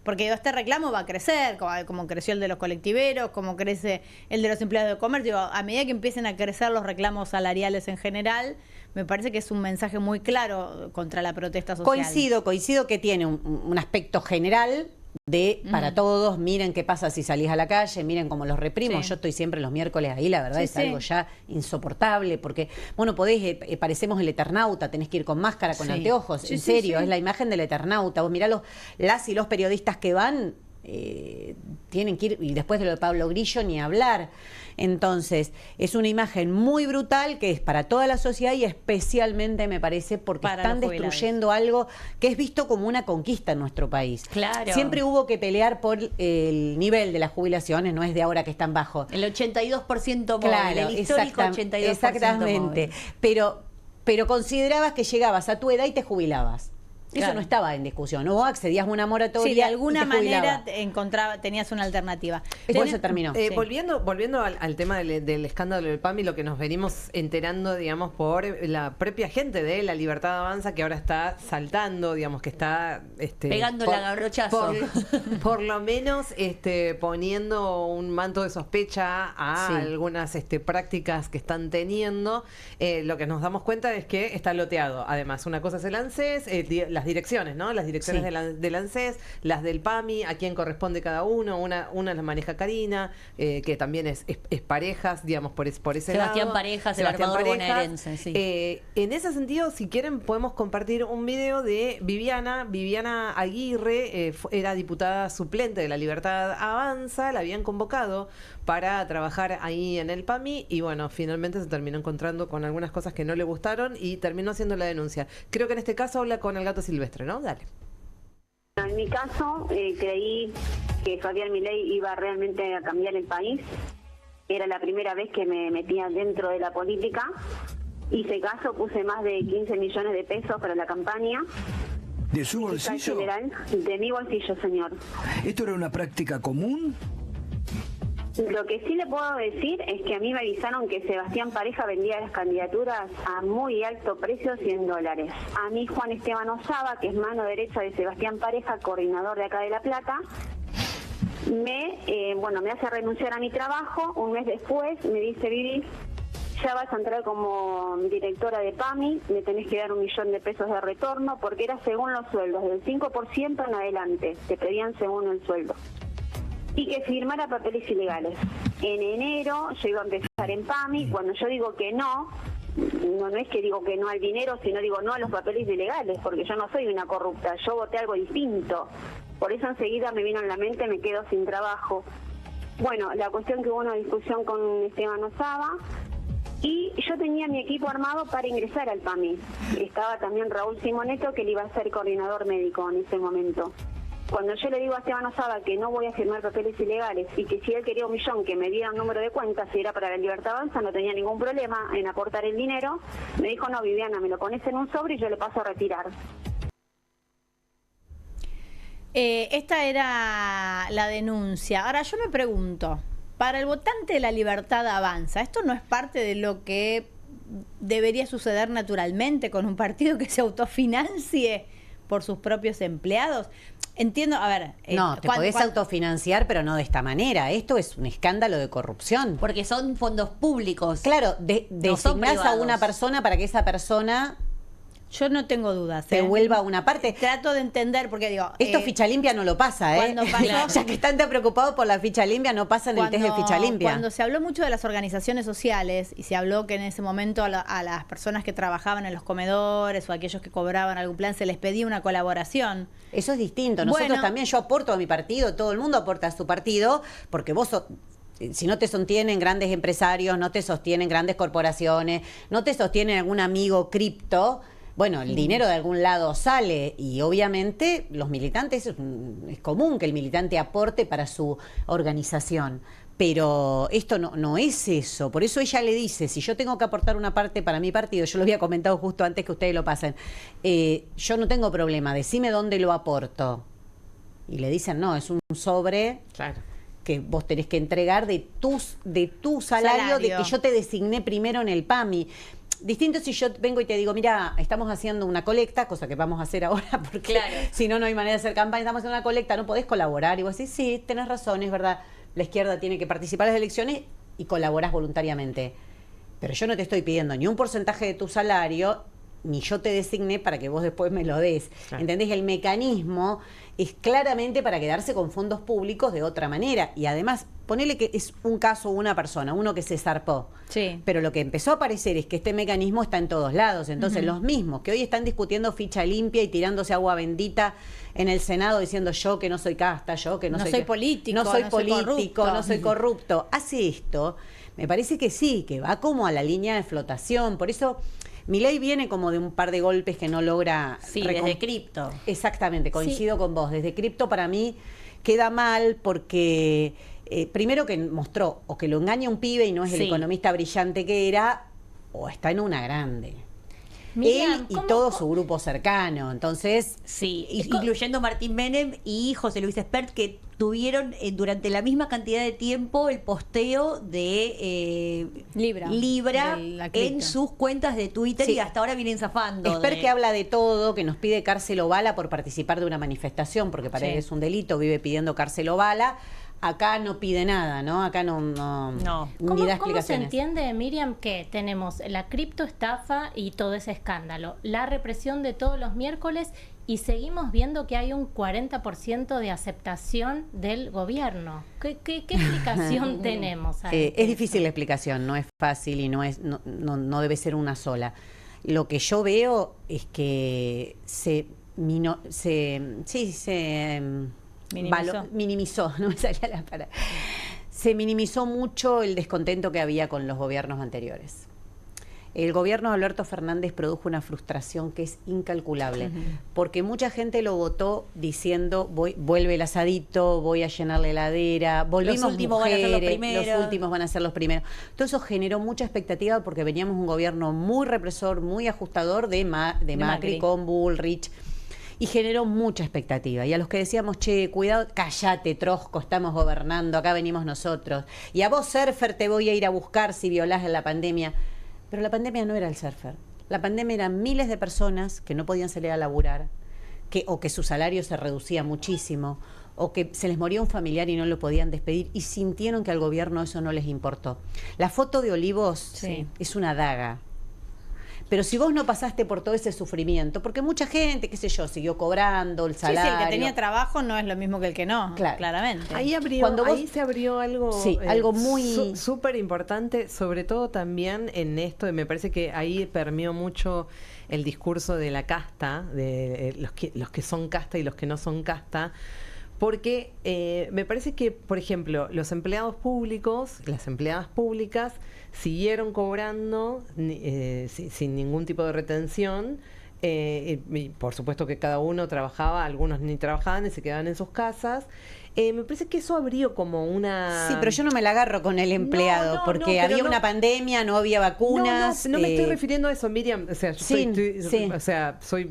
este reclamo va a crecer, como creció el de los colectiveros, como crece el de los empleados de comercio. A medida que empiecen a crecer los reclamos salariales en general, me parece que es un mensaje muy claro contra la protesta social. Coincido que tiene un aspecto general de para todos, miren qué pasa si salís a la calle, miren cómo los reprimos. Sí. Yo estoy siempre los miércoles ahí, la verdad Sí, es sí. algo ya insoportable, porque, bueno, podés, parecemos el Eternauta, tenés que ir con máscara, con Sí. anteojos, Sí, en sí, serio, sí. es la imagen del Eternauta. Vos mirá las y los periodistas que van, tienen que ir, y después de lo de Pablo Grillo ni hablar. Entonces, es una imagen muy brutal que es para toda la sociedad y especialmente, me parece, porque Para están los jubilados. destruyendo algo que es visto como una conquista en nuestro país. Claro. Siempre hubo que pelear por el nivel de las jubilaciones, no es de ahora que están bajo. El 82% móvil, Claro, el histórico 82% exactamente. móvil. Pero considerabas que llegabas a tu edad y te jubilabas. Eso Claro. no estaba en discusión. O accedías a una moratoria. Sí, de alguna y te manera jubilabas. tenías una alternativa. Después se terminó. Sí. Volviendo al tema del escándalo del PAMI, lo que nos venimos enterando, digamos, por la propia gente de La Libertad Avanza, que ahora está saltando, digamos, que está... Pegando el agarrochazo. Por lo menos poniendo un manto de sospecha a Sí. algunas prácticas que están teniendo. Lo que nos damos cuenta es que está loteado. Además, una cosa es el ANSES, las direcciones, ¿no? Las direcciones Sí. del ANSES, las del PAMI, a quién corresponde cada uno. Una la maneja Karina, que también es parejas, digamos, por ese Sebastián lado. Parejas, el armador bonaerense, sí. En ese sentido, si quieren, podemos compartir un video de Viviana Aguirre, era diputada suplente de La Libertad Avanza, la habían convocado para trabajar ahí en el PAMI y bueno, finalmente se terminó encontrando con algunas cosas que no le gustaron y terminó haciendo la denuncia. Creo que en este caso habla con el gato silvestre, ¿no? Dale. En mi caso, creí que Javier Milei iba realmente a cambiar el país. Era la primera vez que me metía dentro de la política. Hice caso, puse más de 15 millones de pesos para la campaña. ¿De su Fiscal bolsillo? General, de mi bolsillo, señor. ¿Esto era una práctica común? Lo que sí le puedo decir es que a mí me avisaron que Sebastián Pareja vendía las candidaturas a muy alto precio, $100. A mí Juan Esteban Osaba, que es mano derecha de Sebastián Pareja, coordinador de acá de La Plata, me hace renunciar a mi trabajo. Un mes después me dice: Vivi, ya vas a entrar como directora de PAMI, me tenés que dar $1 millón de pesos de retorno, porque era según los sueldos, del 5% en adelante, te pedían según el sueldo. Y que firmara papeles ilegales. En enero yo iba a empezar en PAMI. Cuando yo digo que no es que digo que no al dinero, sino digo no a los papeles ilegales, porque yo no soy una corrupta, yo voté algo distinto. Por eso enseguida me vino en la mente, me quedo sin trabajo. Bueno, la cuestión que hubo una discusión con Esteban Osaba y yo tenía mi equipo armado para ingresar al PAMI. Estaba también Raúl Simoneto, que él iba a ser coordinador médico en ese momento. Cuando yo le digo a Esteban Osaba que no voy a firmar papeles ilegales y que si él quería $1 millón, que me diera un número de cuenta, si era para La Libertad Avanza, no tenía ningún problema en aportar el dinero, me dijo: no, Viviana, me lo pones en un sobre y yo le paso a retirar. Esta era la denuncia. Ahora yo me pregunto, para el votante de La Libertad Avanza, ¿esto no es parte de lo que debería suceder naturalmente con un partido que se autofinancie por sus propios empleados? Entiendo, a ver. No, te podés autofinanciar, pero no de esta manera. Esto es un escándalo de corrupción. Porque son fondos públicos. Claro, no son designás a privados. una persona para que esa persona Yo no tengo dudas. te vuelva una parte. Trato de entender, porque digo. Esto ficha limpia no lo pasa, ¿eh? cuando pasó- Ya que están tan preocupados por la ficha limpia, no pasan el test de ficha limpia. Cuando se habló mucho de las organizaciones sociales y se habló que en ese momento a las personas que trabajaban en los comedores o aquellos que cobraban algún plan se les pedía una colaboración. Eso es distinto. Nosotros Bueno. también, yo aporto a mi partido, todo el mundo aporta a su partido, porque vos si no te sostienen grandes empresarios, no te sostienen grandes corporaciones, no te sostienen algún amigo cripto, bueno, el dinero de algún lado sale y obviamente los militantes, es común que el militante aporte para su organización. Pero esto no es eso. Por eso ella le dice, si yo tengo que aportar una parte para mi partido, yo lo había comentado justo antes que ustedes lo pasen, yo no tengo problema, decime dónde lo aporto. Y le dicen, no, es un sobre que vos tenés que entregar de tu salario, de que yo te designé primero en el PAMI. Distinto si yo vengo y te digo, mira, estamos haciendo una colecta, cosa que vamos a hacer ahora, porque si no, no hay manera de hacer campaña, estamos haciendo una colecta, no podés colaborar. Y vos decís, sí, tenés razón, es verdad, la izquierda tiene que participar en las elecciones y colaborás voluntariamente. Pero yo no te estoy pidiendo ni un porcentaje de tu salario, ni yo te designé para que vos después me lo des. ¿Entendés? El mecanismo es claramente para quedarse con fondos públicos de otra manera. Y además, ponele que es un caso, una persona, uno que se zarpó. Sí. Pero lo que empezó a aparecer es que este mecanismo está en todos lados. Entonces, los mismos que hoy están discutiendo ficha limpia y tirándose agua bendita en el Senado diciendo yo que no soy casta, yo que no soy político, no soy no soy político, corrupto. no soy corrupto, hace esto, me parece que sí, que va como a la línea de flotación. Por eso Milei viene como de un par de golpes que no logra... desde cripto. Exactamente, coincido con vos. Desde cripto para mí queda mal porque primero que mostró o que lo engaña un pibe y no es el economista brillante que era, o está en una grande. Él y todo su grupo cercano, entonces... Sí, incluyendo Martín Menem y José Luis Espert, que tuvieron durante la misma cantidad de tiempo el posteo de Libra en sus cuentas de Twitter y hasta ahora vienen zafando. Espert que habla de todo, que nos pide cárcel o bala por participar de una manifestación, porque para él es un delito, vive pidiendo cárcel o bala. Acá no pide nada, ¿no? Acá no ni da explicaciones. ¿Cómo se entiende, Miriam, que tenemos la criptoestafa y todo ese escándalo, la represión de todos los miércoles y seguimos viendo que hay un 40% de aceptación del gobierno? ¿Qué explicación tenemos ahí? Es difícil la explicación, no es fácil y no debe ser una sola. Lo que yo veo es que minimizó, no me salía la palabra. Se minimizó mucho el descontento que había con los gobiernos anteriores. El gobierno de Alberto Fernández produjo una frustración que es incalculable, porque mucha gente lo votó diciendo, vuelve el asadito, voy a llenar la heladera, volvimos los últimos mujeres, van a ser los primeros. los últimos van a ser los primeros. Todo eso generó mucha expectativa porque veníamos un gobierno muy represor, muy ajustador de Macri con Bullrich. Y generó mucha expectativa. Y a los que decíamos, che, cuidado, cállate, trosco, estamos gobernando, acá venimos nosotros. Y a vos, surfer, te voy a ir a buscar si violás en la pandemia. Pero la pandemia no era el surfer. La pandemia eran miles de personas que no podían salir a laburar, o que su salario se reducía muchísimo, o que se les moría un familiar y no lo podían despedir, y sintieron que al gobierno eso no les importó. La foto de Olivos es una daga. Pero si vos no pasaste por todo ese sufrimiento, porque mucha gente, qué sé yo, siguió cobrando el salario. Sí, el que tenía trabajo no es lo mismo que el que no, claramente. Ahí se abrió algo, algo muy súper importante, sobre todo también en esto, y me parece que ahí permeó mucho el discurso de la casta, de los que son casta y los que no son casta. Porque me parece que, por ejemplo, los empleados públicos, las empleadas públicas, siguieron cobrando sin ningún tipo de retención. Y por supuesto que cada uno trabajaba, algunos ni trabajaban y se quedaban en sus casas. Me parece que eso abrió como una... Sí, pero yo no me la agarro con el empleado, porque había una pandemia, no había vacunas. No me estoy refiriendo a eso, Miriam. O sea, yo soy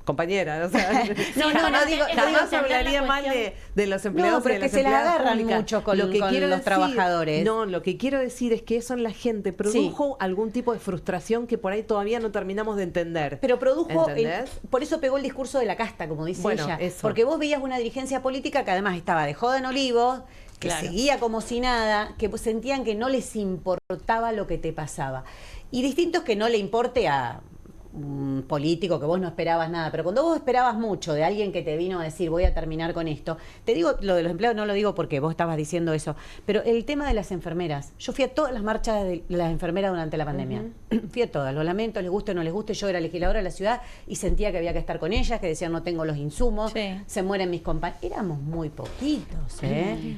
compañera, o sea, no digo, jamás hablaría mal de los empleados. No, pero es que se las agarran mucho con los trabajadores. No, lo que quiero decir es que eso en la gente produjo algún tipo de frustración que por ahí todavía no terminamos de entender. Pero produjo, por eso pegó el discurso de la casta, como dice ella. Eso. Porque vos veías una dirigencia política que además estaba de joda en Olivos, que seguía como si nada, que sentían que no les importaba lo que te pasaba. Y distintos que no le importe a un político que vos no esperabas nada, pero cuando vos esperabas mucho de alguien que te vino a decir voy a terminar con esto, te digo lo de los empleados, no lo digo porque vos estabas diciendo eso, pero el tema de las enfermeras, yo fui a todas las marchas de las enfermeras durante la pandemia, fui a todas, lo lamento, les guste o no les guste, yo era legisladora de la ciudad y sentía que había que estar con ellas, que decían no tengo los insumos, se mueren mis compañeros, éramos muy poquitos,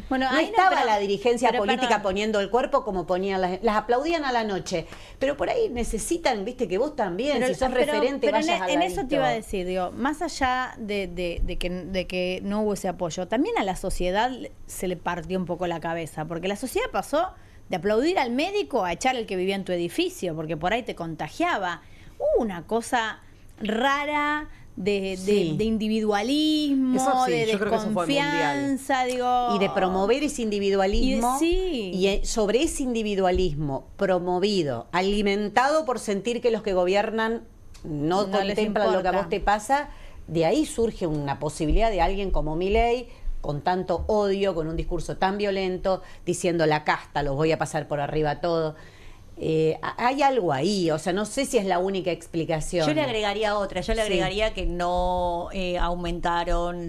Bueno, no estaba la dirigencia política poniendo el cuerpo como ponían las aplaudían a la noche, pero por ahí necesitan, viste, que vos también, si sos referente, pero vayas en eso te iba a decir, digo, más allá de que no hubo ese apoyo, también a la sociedad se le partió un poco la cabeza, porque la sociedad pasó de aplaudir al médico a echar al que vivía en tu edificio, porque por ahí te contagiaba. Hubo una cosa rara de individualismo, de desconfianza, digo, y de promover ese individualismo y sobre ese individualismo promovido, alimentado por sentir que los que gobiernan no contemplan lo que a vos te pasa, de ahí surge una posibilidad de alguien como Milei, con tanto odio, con un discurso tan violento, diciendo la casta, los voy a pasar por arriba todo. Hay algo ahí, o sea, no sé si es la única explicación. Yo le agregaría otra, agregaría que no aumentaron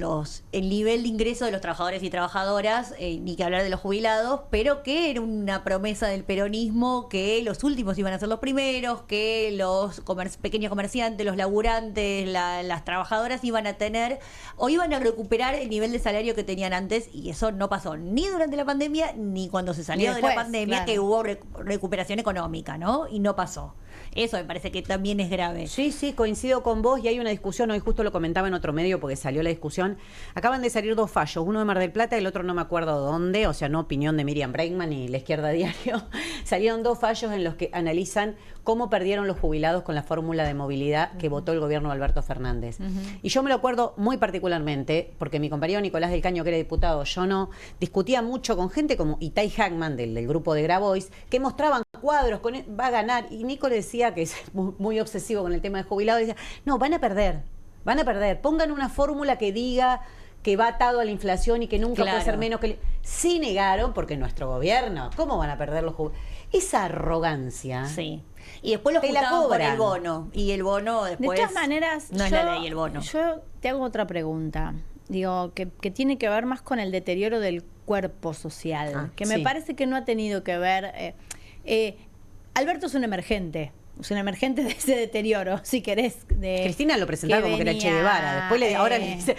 el nivel de ingreso de los trabajadores y trabajadoras, ni que hablar de los jubilados, pero que era una promesa del peronismo que los últimos iban a ser los primeros, que los pequeños comerciantes, los laburantes, las trabajadoras iban a tener o iban a recuperar el nivel de salario que tenían antes, y eso no pasó ni durante la pandemia ni cuando se salió de la pandemia, que hubo recuperación económica, ¿no? Y no pasó. Eso me parece que también es grave. Sí, coincido con vos, y hay una discusión, hoy justo lo comentaba en otro medio porque salió la discusión. Acaban de salir 2 fallos, uno de Mar del Plata y el otro no me acuerdo dónde, o sea, no opinión de Miriam Bregman y La Izquierda Diario. Salieron 2 fallos en los que analizan cómo perdieron los jubilados con la fórmula de movilidad que votó el gobierno de Alberto Fernández. Y yo me lo acuerdo muy particularmente, porque mi compañero Nicolás del Caño, que era diputado, yo no, discutía mucho con gente como Itai Hackman del grupo de Grabois, que mostraban cuadros, va a ganar, y Nico le decía, que es muy obsesivo con el tema de jubilados, decía, no, van a perder, pongan una fórmula que diga que va atado a la inflación y que nunca puede ser menos que... Sí negaron, porque nuestro gobierno, ¿cómo van a perder los jubilados? Esa arrogancia. Sí. Y después lo juntaban con el bono, y el bono después... De todas maneras, no es la ley el bono. Yo te hago otra pregunta, digo, que tiene que ver más con el deterioro del cuerpo social, que me parece que no ha tenido que ver... Alberto es un emergente de ese deterioro, si querés. Cristina lo presentaba como que era Che Guevara, después ahora le dice...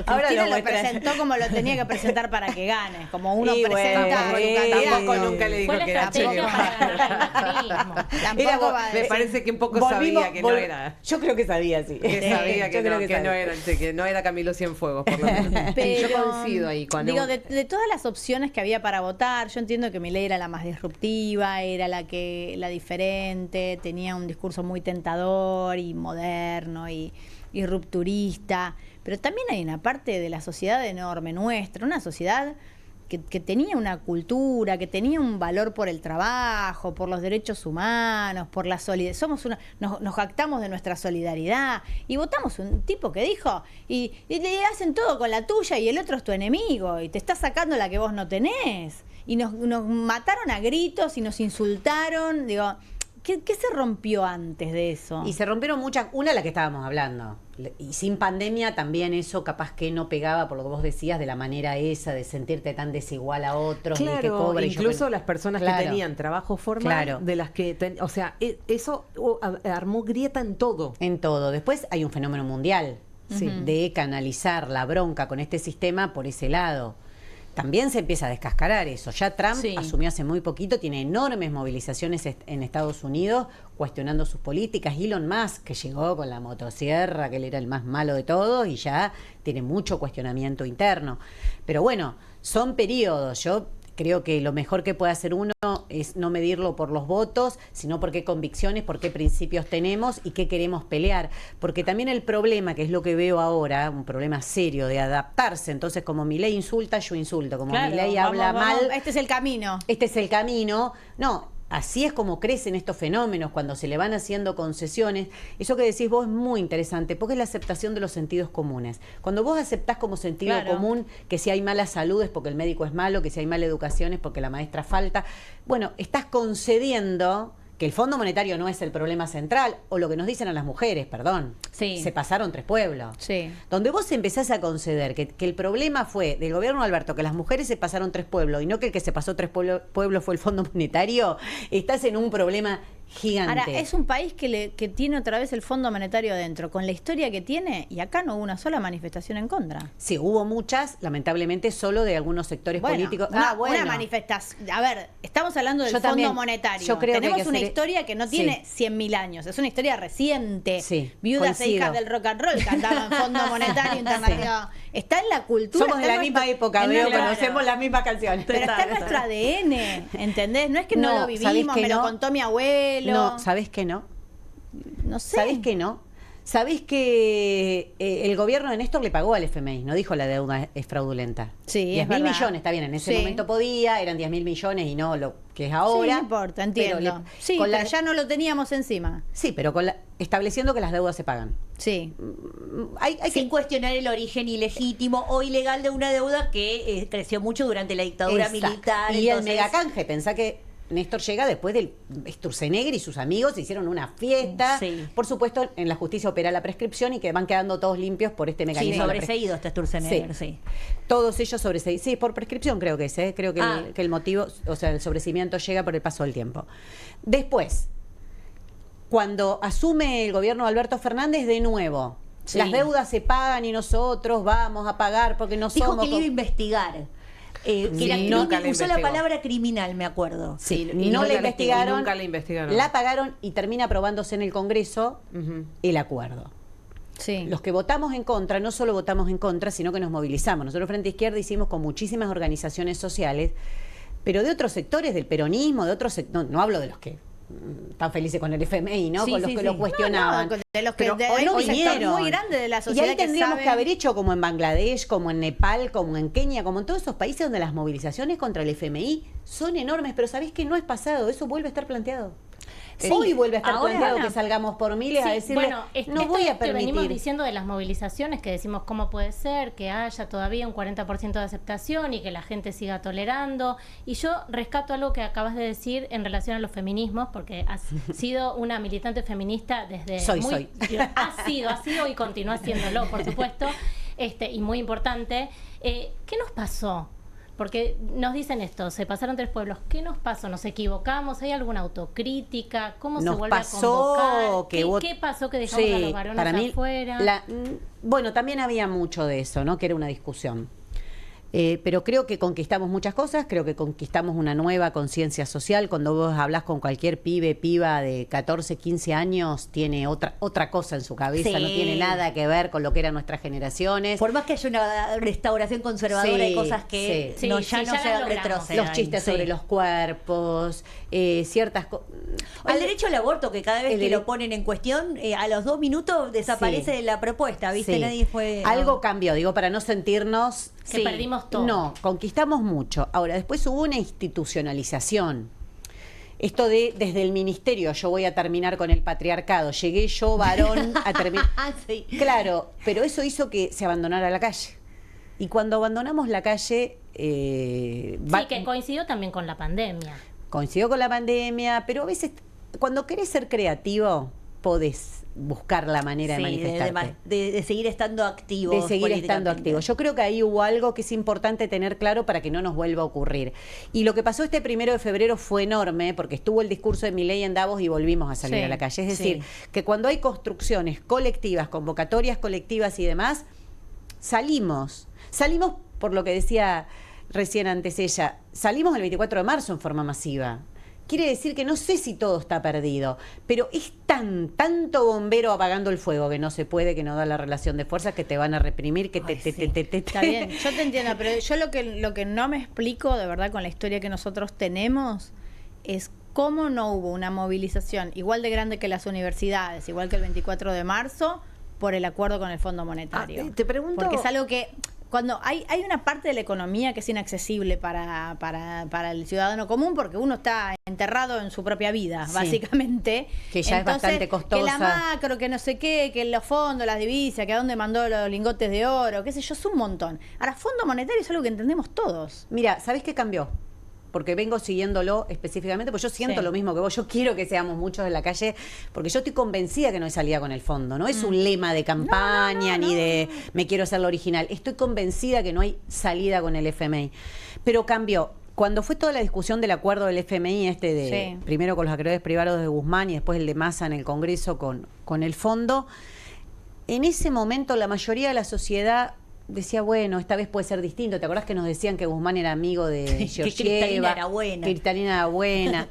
Cristina lo presentó como lo tenía que presentar para que gane, como uno presenta. Tampoco nunca le dijo que era Che Guevara. Me parece que un poco sabía que no era. Yo creo que sabía, sí. Que sabía que no era Camilo Cienfuegos, por lo menos. Pero, yo coincido ahí con... Digo, de todas las opciones que había para votar, yo entiendo que Milei era la más disruptiva, era la diferente, tenía un discurso muy tentador y moderno y rupturista, pero también hay una parte de la sociedad enorme nuestra, una sociedad que tenía una cultura, que tenía un valor por el trabajo, por los derechos humanos, por la solidaridad. Nos jactamos de nuestra solidaridad y votamos un tipo que dijo, y le hacen todo con la tuya y el otro es tu enemigo y te está sacando la que vos no tenés. Y nos mataron a gritos y nos insultaron. Digo, ¿qué se rompió antes de eso? Y se rompieron muchas, una la que estábamos hablando. Y sin pandemia también eso capaz que no pegaba, por lo que vos decías, de la manera esa de sentirte tan desigual a otros. Claro, que cobra, incluso las personas que tenían trabajo formal, de las que... o sea, eso armó grieta en todo. En todo. Después hay un fenómeno mundial de canalizar la bronca con este sistema por ese lado. también se empieza a descascarar eso. Ya Trump asumió hace muy poquito, tiene enormes movilizaciones en Estados Unidos cuestionando sus políticas. Elon Musk, que llegó con la motosierra, que él era el más malo de todos, y ya tiene mucho cuestionamiento interno. Pero bueno, son periodos. Yo creo que lo mejor que puede hacer uno es no medirlo por los votos, sino por qué convicciones, por qué principios tenemos y qué queremos pelear. Porque también el problema, que es lo que veo ahora, un problema serio de adaptarse. Entonces, como Milei insulta, yo insulto. Como Milei habla mal... Este es el camino. Este es el camino. No, así es como crecen estos fenómenos, cuando se le van haciendo concesiones. Eso que decís vos es muy interesante, porque es la aceptación de los sentidos comunes. Cuando vos aceptás como sentido común que si hay mala salud es porque el médico es malo, que si hay mala educación es porque la maestra falta, bueno, estás concediendo que el Fondo Monetario no es el problema central, o lo que nos dicen a las mujeres, perdón, se pasaron 3 pueblos. Donde vos empezás a conceder que el problema fue del gobierno de Alberto, que las mujeres se pasaron 3 pueblos, y no que el que se pasó 3 pueblos fue el Fondo Monetario, estás en un problema gigante. Ahora, es un país que tiene otra vez el Fondo Monetario adentro, con la historia que tiene, y acá no hubo una sola manifestación en contra. Sí, hubo muchas, lamentablemente solo de algunos sectores políticos. Una manifestación. A ver, estamos hablando del Fondo Monetario. Yo creo Tenemos que una historia que no tiene 100.000 años, es una historia reciente. Viudas e hijas del rock and roll cantaban Fondo Monetario Internacional. Está en la cultura. Somos de la misma época, veo, conocemos las mismas canciones. Pero está en nuestro ADN, ¿entendés? No es que no lo vivimos, me lo contó mi abuelo. No, ¿sabés que no? No sé. ¿Sabés que no? ¿Sabés que el gobierno de Néstor le pagó al FMI? No dijo la deuda es fraudulenta. Sí, 10.000 millones, está bien, en ese momento podía, eran 10.000 millones y no lo que es ahora. Sí, no importa, entiendo. Pero ya no lo teníamos encima. Sí, pero estableciendo que las deudas se pagan. Sí. Sin cuestionar el origen ilegítimo o ilegal de una deuda que creció mucho durante la dictadura militar. Y el megacanje, pensá que Néstor llega después del Sturzenegger y sus amigos hicieron una fiesta. Por supuesto, en la justicia opera la prescripción y que van quedando todos limpios por este mecanismo. Sobreseído está Sturzenegger, Todos ellos sobreseídos. Sí, por prescripción creo que es. Creo que, que el motivo, o sea, el sobreseimiento llega por el paso del tiempo. Después, cuando asume el gobierno de Alberto Fernández, de nuevo, las deudas se pagan y nosotros vamos a pagar porque no somos... Dijo que le iba a investigar. Usó la palabra criminal, me acuerdo. Sí, no la investigaron. Nunca la investigaron. La pagaron y termina aprobándose en el Congreso el acuerdo. Los que votamos en contra, no solo votamos en contra, sino que nos movilizamos. Nosotros Frente Izquierda hicimos con muchísimas organizaciones sociales, pero de otros sectores del peronismo, de otros no hablo de los que están felices con el FMI, ¿no? Con los que lo cuestionaban. De los que hoy no vinieron. Muy grande de la sociedad. Y ahí tendríamos que haber hecho como en Bangladesh, como en Nepal, como en Kenia, como en todos esos países donde las movilizaciones contra el FMI son enormes, pero ¿sabés que no es pasado? Eso vuelve a estar planteado. Hoy vuelve a estar planteado que salgamos por miles a decirle, no voy a permitir. Venimos diciendo de las movilizaciones, que decimos cómo puede ser que haya todavía un 40% de aceptación y que la gente siga tolerando. Y yo rescato algo que acabas de decir en relación a los feminismos, porque has sido una militante feminista desde... Soy. Ha sido y continúa siéndolo, por supuesto, y muy importante. ¿Qué nos pasó? Porque nos dicen esto, se pasaron 3 pueblos. ¿Qué nos pasó? ¿Nos equivocamos? ¿Hay alguna autocrítica? ¿Cómo se vuelve a convocar? ¿Qué pasó que dejamos a los varones afuera? Bueno, también había mucho de eso, ¿no? Que era una discusión. Pero creo que conquistamos muchas cosas, creo que conquistamos una nueva conciencia social. Cuando vos hablás con cualquier piba de 14, 15 años, tiene otra cosa en su cabeza, no tiene nada que ver con lo que eran nuestras generaciones. Por más que haya una restauración conservadora de cosas que ya no se retroceden. Los chistes sobre los cuerpos, ciertas cosas. Al derecho al aborto, que cada vez que lo ponen en cuestión, a los 2 minutos desaparece de la propuesta, ¿viste? Nadie fue... Algo cambió, digo, para no sentirnos... Que perdimos todo. No, conquistamos mucho. Ahora, después hubo una institucionalización. Esto de desde el ministerio, yo voy a terminar con el patriarcado. Llegué yo, varón, a terminar. Claro, pero eso hizo que se abandonara la calle. Y cuando abandonamos la calle... que coincidió también con la pandemia. Coincidió con la pandemia, pero a veces, cuando querés ser creativo, podés buscar la manera de manifestarte. De seguir estando activos. De seguir estando activos. Yo creo que ahí hubo algo que es importante tener claro para que no nos vuelva a ocurrir. Y lo que pasó este 1 de febrero fue enorme, porque estuvo el discurso de Milei en Davos y volvimos a salir a la calle. Es decir, que cuando hay construcciones colectivas, convocatorias colectivas y demás, salimos por lo que decía recién antes ella, salimos el 24 de marzo en forma masiva. Quiere decir que no sé si todo está perdido, pero es tanto bombero apagando el fuego que no se puede, que no da la relación de fuerzas, que te van a reprimir, que Está bien, yo te entiendo, pero yo lo que no me explico de verdad con la historia que nosotros tenemos es cómo no hubo una movilización igual de grande que las universidades, igual que el 24 de marzo, por el acuerdo con el Fondo Monetario. Te pregunto... Porque es algo que... Cuando hay una parte de la economía que es inaccesible para el ciudadano común, porque uno está enterrado en su propia vida, sí, básicamente. Que ya entonces, es bastante costosa. Que la macro, que no sé qué, que los fondos, las divisas, que a dónde mandó los lingotes de oro, qué sé yo, es un montón. Ahora, Fondo Monetario es algo que entendemos todos. Mira, ¿sabés qué cambió? Porque vengo siguiéndolo específicamente, porque yo siento lo mismo que vos. Yo quiero que seamos muchos en la calle, porque yo estoy convencida que no hay salida con el fondo. No es un lema de campaña, ni de me quiero hacer lo original. Estoy convencida que no hay salida con el FMI. Pero cambió. Cuando fue toda la discusión del acuerdo del FMI, primero con los acreedores privados de Guzmán y después el de Massa en el Congreso con el fondo, en ese momento la mayoría de la sociedad decía, bueno, esta vez puede ser distinto. ¿Te acordás que nos decían que Guzmán era amigo de Georgieva? Que Cristalina era buena. Que Cristalina era buena.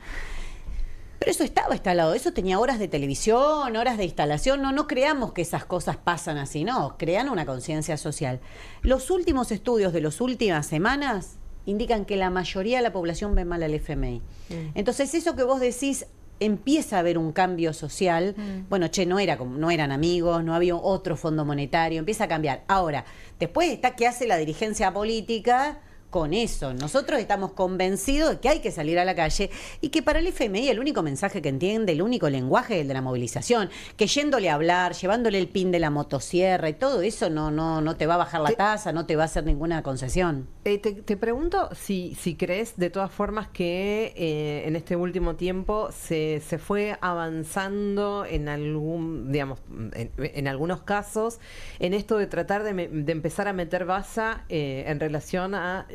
Pero eso estaba instalado, eso tenía horas de televisión, horas de instalación. No creamos que esas cosas pasan así, no, crean una conciencia social. Los últimos estudios de las últimas semanas indican que la mayoría de la población ve mal al FMI. Entonces, eso que vos decís, empieza a haber un cambio social. Bueno, no eran amigos, no había otro fondo monetario, empieza a cambiar. Ahora, después está qué hace la dirigencia política con eso. Nosotros estamos convencidos de que hay que salir a la calle y que para el FMI el único mensaje que entiende, el único lenguaje es el de la movilización, que yéndole a hablar, llevándole el pin de la motosierra y todo eso no te va a bajar la tasa, no te va a hacer ninguna concesión. Te pregunto si crees de todas formas que en este último tiempo se fue avanzando en en algunos casos en esto de tratar de empezar a meter baza en relación a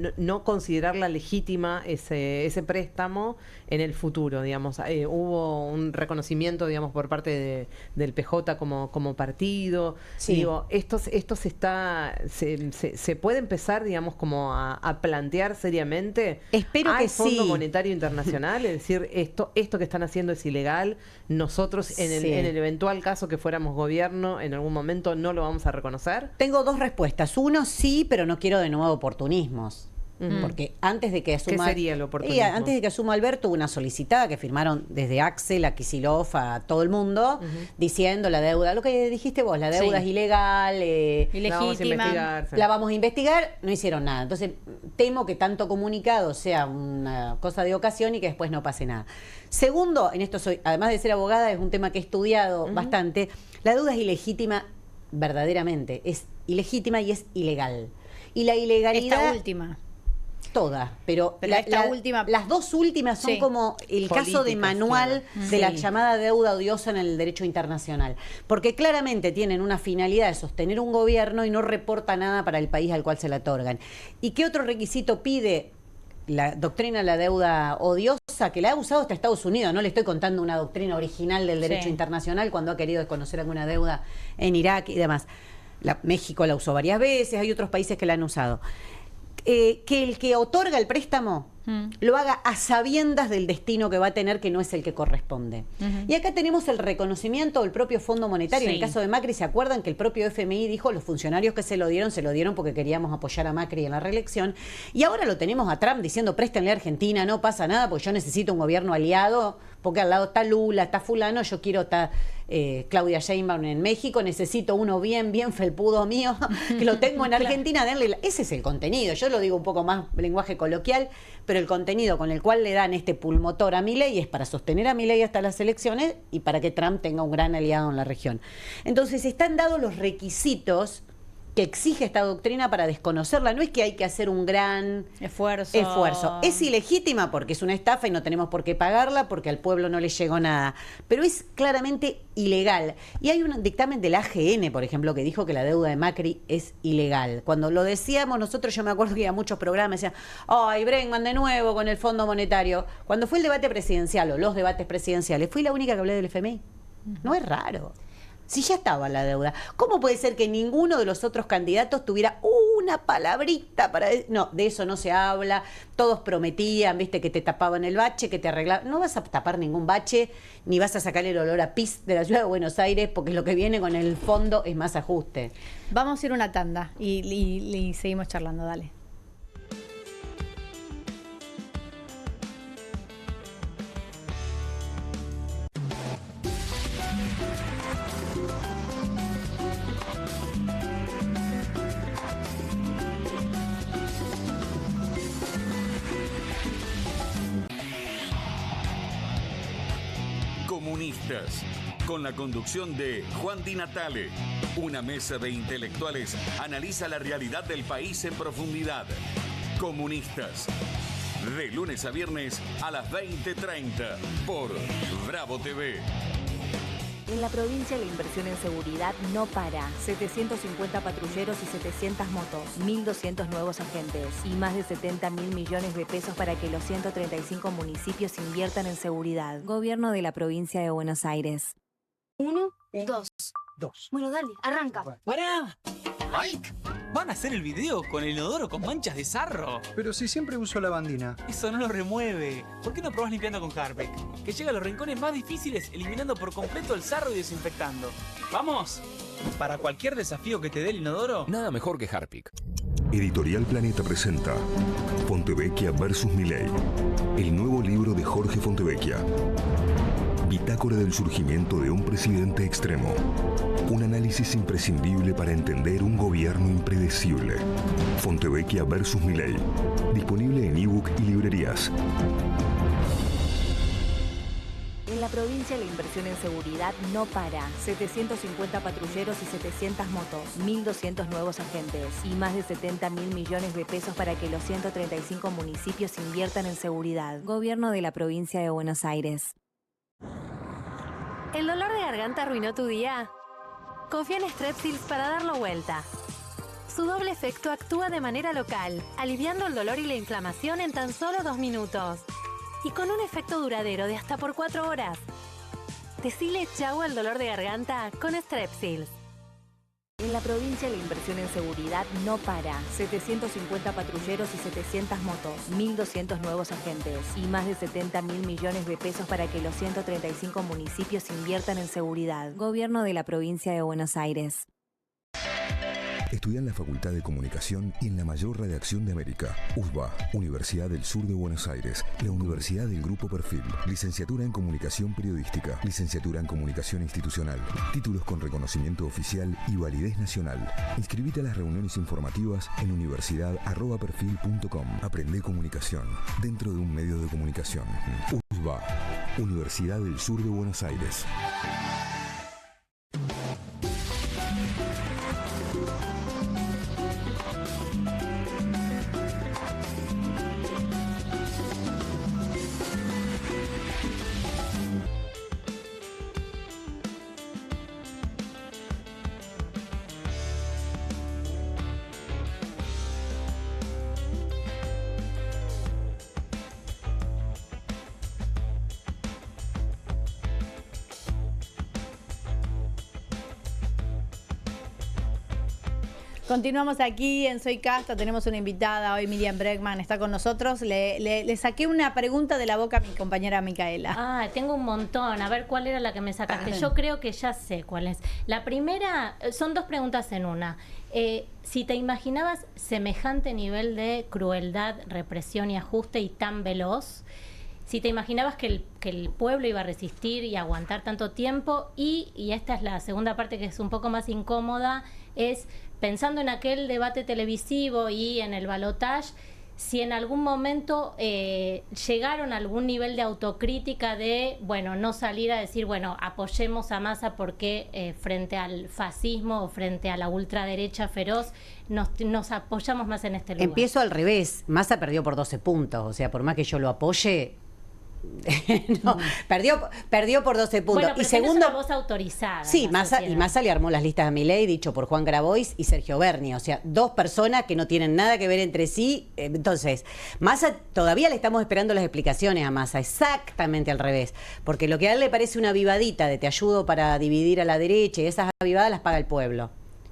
no considerarla legítima ese préstamo en el futuro, digamos. Hubo un reconocimiento, digamos, por parte del PJ como partido. Sí. Digo, esto se puede empezar, digamos, como a plantear seriamente. Espero que sí. Fondo Monetario Internacional, es decir, esto que están haciendo es ilegal. Nosotros, en el eventual caso que fuéramos gobierno, en algún momento no lo vamos a reconocer. Tengo dos respuestas. Uno, sí, pero no quiero de nuevo oportunismos. Porque antes de que asuma... ¿Qué sería el oportunismo? Antes de que asuma Alberto, hubo una solicitada que firmaron desde Axel a Kicillof a todo el mundo, diciendo la deuda, lo que dijiste vos, la deuda es ilegal, ilegítima, la vamos a investigar, no hicieron nada. Entonces, temo que tanto comunicado sea una cosa de ocasión y que después no pase nada. Segundo, en esto además de ser abogada, es un tema que he estudiado bastante, la deuda es ilegítima verdaderamente, es ilegítima y es ilegal. Y la ilegalidad... Esta última. Todas, pero última, las dos últimas son como el caso de manual de la llamada deuda odiosa en el derecho internacional, porque claramente tienen una finalidad de sostener un gobierno y no reporta nada para el país al cual se la otorgan. ¿Y qué otro requisito pide la doctrina de la deuda odiosa, que la ha usado hasta Estados Unidos? No le estoy contando una doctrina original del derecho internacional cuando ha querido desconocer alguna deuda en Irak y demás. México la usó varias veces, hay otros países que la han usado. Que el que otorga el préstamo lo haga a sabiendas del destino que va a tener, que no es el que corresponde. Y acá tenemos el reconocimiento del propio Fondo Monetario. En el caso de Macri, ¿se acuerdan que el propio FMI dijo los funcionarios que se lo dieron porque queríamos apoyar a Macri en la reelección? Y ahora lo tenemos a Trump diciendo préstenle a Argentina, no pasa nada porque yo necesito un gobierno aliado, porque al lado está Lula, está fulano, yo quiero estar Claudia Sheinbaum en México, necesito uno bien felpudo mío, que lo tengo en Argentina, denle ese es el contenido. Yo lo digo un poco más lenguaje coloquial, pero el contenido con el cual le dan este pulmotor a Milei es para sostener a Milei hasta las elecciones y para que Trump tenga un gran aliado en la región. Entonces están dados los requisitos que exige esta doctrina para desconocerla. No es que hay que hacer un gran esfuerzo. Es ilegítima porque es una estafa y no tenemos por qué pagarla porque al pueblo no le llegó nada. Pero es claramente ilegal. Y hay un dictamen del AGN, por ejemplo, que dijo que la deuda de Macri es ilegal. Cuando lo decíamos nosotros, yo me acuerdo que iba a muchos programas, decían, ¡ay, Bregman de nuevo con el Fondo Monetario! Cuando fue el debate presidencial o los debates presidenciales, fui la única que hablé del FMI. No es raro. Si ya estaba la deuda, ¿cómo puede ser que ninguno de los otros candidatos tuviera una palabrita para... No, de eso no se habla. Todos prometían, viste, que te tapaban el bache, que te arreglaban. No vas a tapar ningún bache, ni vas a sacar el olor a pis de la ciudad de Buenos Aires, porque lo que viene con el fondo es más ajuste. Vamos a ir a una tanda y seguimos charlando, dale. Comunistas, con la conducción de Juan Di Natale. Una mesa de intelectuales analiza la realidad del país en profundidad. Comunistas, de lunes a viernes a las 20:30 por Bravo TV. En la provincia la inversión en seguridad no para. 750 patrulleros y 700 motos, 1.200 nuevos agentes y más de 70.000 millones de pesos para que los 135 municipios inviertan en seguridad. Gobierno de la provincia de Buenos Aires. 1, 2. Bueno, dale, arranca. ¡Pará! ¡Mike! ¿Van a hacer el video con el inodoro con manchas de sarro? Pero si siempre uso lavandina. Eso no lo remueve. ¿Por qué no probás limpiando con Harpic? Que llega a los rincones más difíciles eliminando por completo el sarro y desinfectando. ¡Vamos! Para cualquier desafío que te dé el inodoro... Nada mejor que Harpic. Editorial Planeta presenta Fontevecchia vs. Milei, el nuevo libro de Jorge Fontevecchia. Bitácora del surgimiento de un presidente extremo. Un análisis imprescindible para entender un gobierno impredecible. Fontevecchia vs. Milei. Disponible en ebook y librerías. En la provincia la inversión en seguridad no para. 750 patrulleros y 700 motos, 1.200 nuevos agentes y más de 70.000 millones de pesos para que los 135 municipios inviertan en seguridad. Gobierno de la provincia de Buenos Aires. ¿El dolor de garganta arruinó tu día? Confía en Strepsils para darlo vuelta. Su doble efecto actúa de manera local, aliviando el dolor y la inflamación en tan solo 2 minutos. Y con un efecto duradero de hasta por 4 horas. Decile chau al dolor de garganta con Strepsils. En la provincia la inversión en seguridad no para. 750 patrulleros y 700 motos, 1.200 nuevos agentes y más de 70.000 millones de pesos para que los 135 municipios inviertan en seguridad. Gobierno de la provincia de Buenos Aires. Estudia en la Facultad de Comunicación y en la mayor redacción de América. USBA, Universidad del Sur de Buenos Aires. La Universidad del Grupo Perfil. Licenciatura en Comunicación Periodística. Licenciatura en Comunicación Institucional. Títulos con reconocimiento oficial y validez nacional. Inscribite a las reuniones informativas en universidad@perfil.com. Aprende comunicación dentro de un medio de comunicación. USBA, Universidad del Sur de Buenos Aires. Continuamos aquí en Soy Casta, tenemos una invitada hoy, Miriam Bregman, está con nosotros. Le saqué una pregunta de la boca a mi compañera Micaela. Ah, tengo un montón, a ver cuál era la que me sacaste. Yo creo que ya sé cuál es. La primera, son 2 preguntas en una. Si te imaginabas semejante nivel de crueldad, represión y ajuste y tan veloz, si te imaginabas que el pueblo iba a resistir y aguantar tanto tiempo, y esta es la segunda parte que es un poco más incómoda, es pensando en aquel debate televisivo y en el balotaje, si en algún momento llegaron a algún nivel de autocrítica de, bueno, no salir a decir, bueno, apoyemos a Massa porque frente al fascismo o frente a la ultraderecha feroz nos apoyamos más en este lugar. Empiezo al revés. Massa perdió por 12 puntos. O sea, por más que yo lo apoye... no, perdió por 12 puntos. Bueno, pero y segundo, es una voz autorizada. sí, Massa le armó las listas a Milei, dicho por Juan Grabois y Sergio Berni. O sea, 2 personas que no tienen nada que ver entre sí. Entonces, Massa, todavía le estamos esperando las explicaciones a Massa, exactamente al revés. Porque lo que a él le parece una avivadita de te ayudo para dividir a la derecha, y esas avivadas las paga el pueblo.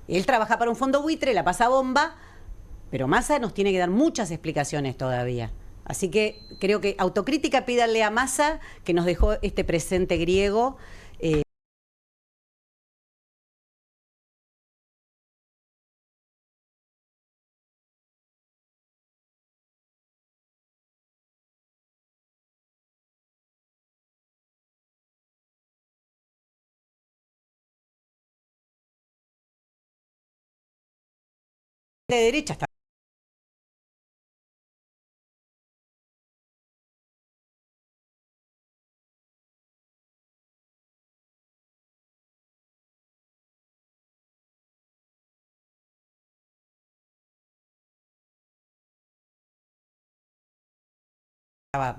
Él trabaja para un fondo buitre, la pasa bomba, pero Massa nos tiene que dar muchas explicaciones todavía. Así que creo que autocrítica pídanle a Massa, que nos dejó este presente griego. De derecha está.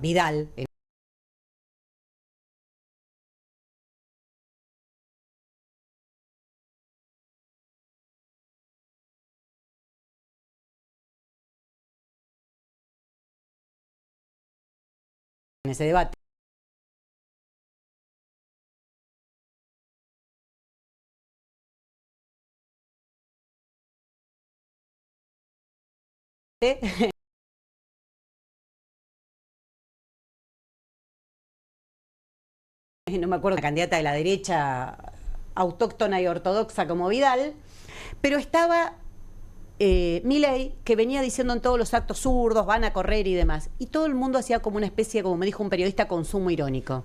Vidal. En ese debate. No me acuerdo, la candidata de la derecha autóctona y ortodoxa como Vidal, pero estaba Milei, que venía diciendo en todos los actos zurdos, van a correr y demás, y todo el mundo hacía como una especie, como me dijo un periodista, consumo irónico.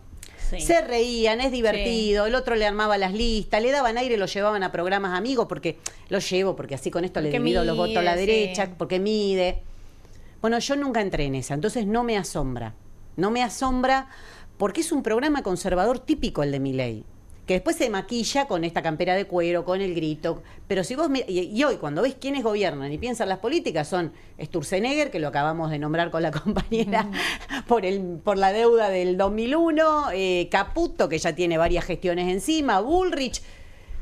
Sí. Se reían, es divertido, sí. El otro le armaba las listas, le daban aire, lo llevaban a programas amigos, porque lo llevo, porque así con esto porque le divido los votos a la derecha, sí. Porque mide. Bueno, yo nunca entré en esa, entonces no me asombra. No me asombra porque es un programa conservador típico el de Milei, que después se maquilla con esta campera de cuero, con el grito. Pero si vos y hoy cuando ves quiénes gobiernan y piensan las políticas, son Sturzenegger, que lo acabamos de nombrar con la compañera por la deuda del 2001, Caputo, que ya tiene varias gestiones encima, Bullrich,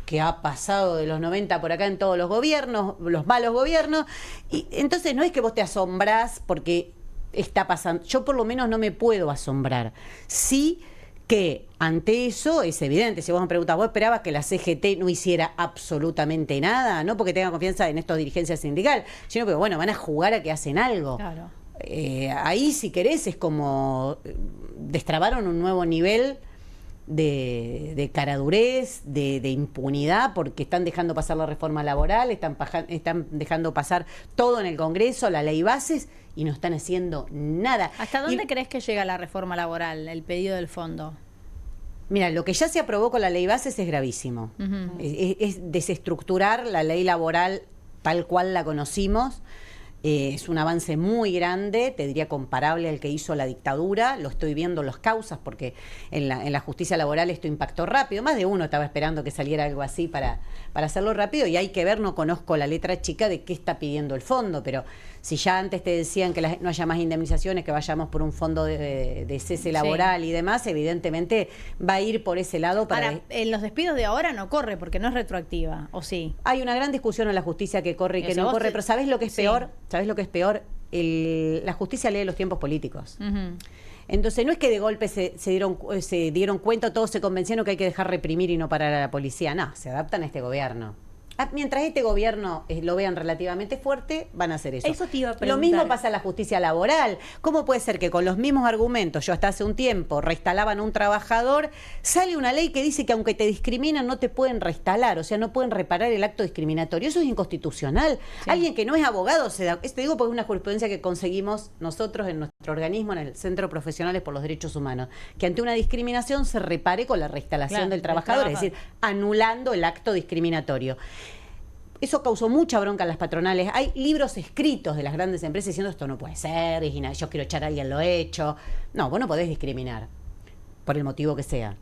que ha pasado de los 90 por acá en todos los gobiernos, los malos gobiernos. Y entonces no es que vos te asombrás porque está pasando. Yo por lo menos no me puedo asombrar. Sí que ante eso es evidente. Si vos me preguntás, ¿vos esperabas que la CGT no hiciera absolutamente nada? No porque tengan confianza en estos dirigencias sindical, sino que, bueno, van a jugar a que hacen algo. Claro. Ahí, si querés, es como destrabaron un nuevo nivel de caradurez, de impunidad, porque están dejando pasar la reforma laboral, están dejando pasar todo en el Congreso, la ley bases, y no están haciendo nada. ¿Hasta dónde crees que llega la reforma laboral, el pedido del fondo? Mira, lo que ya se aprobó con la ley bases es gravísimo. Es desestructurar la ley laboral tal cual la conocimos. Es un avance muy grande, te diría comparable al que hizo la dictadura. Lo estoy viendo las causas porque en la justicia laboral esto impactó rápido. Más de uno estaba esperando que saliera algo así para hacerlo rápido, y hay que ver, no conozco la letra chica de qué está pidiendo el fondo, pero si ya antes te decían que no haya más indemnizaciones, que vayamos por un fondo de cese laboral y demás, evidentemente va a ir por ese lado. Ahora, en los despidos de ahora no corre porque no es retroactiva, ¿o sí? Hay una gran discusión en la justicia que corre y que no corre, pero ¿sabés lo que es peor? ¿Sabés lo que es peor? La justicia lee los tiempos políticos. Entonces no es que de golpe se dieron cuenta, todos se convencieron que hay que dejar reprimir y no parar a la policía. No, se adaptan a este gobierno. Mientras este gobierno lo vean relativamente fuerte, van a hacer eso. Eso te iba a preguntar. Lo mismo pasa en la justicia laboral. ¿Cómo puede ser que con los mismos argumentos, yo hasta hace un tiempo, reinstalaban a un trabajador, sale una ley que dice que aunque te discriminan no te pueden reinstalar, o sea, no pueden reparar el acto discriminatorio? Eso es inconstitucional. Sí. Alguien que no es abogado se da... Esto digo porque es una jurisprudencia que conseguimos nosotros en nuestro organismo, en el Centro Profesionales por los Derechos Humanos, que ante una discriminación se repare con la reinstalación del trabajador, es decir, anulando el acto discriminatorio. Eso causó mucha bronca en las patronales. Hay libros escritos de las grandes empresas diciendo esto no puede ser, yo quiero echar a alguien, lo he hecho. No, vos no podés discriminar, por el motivo que sea.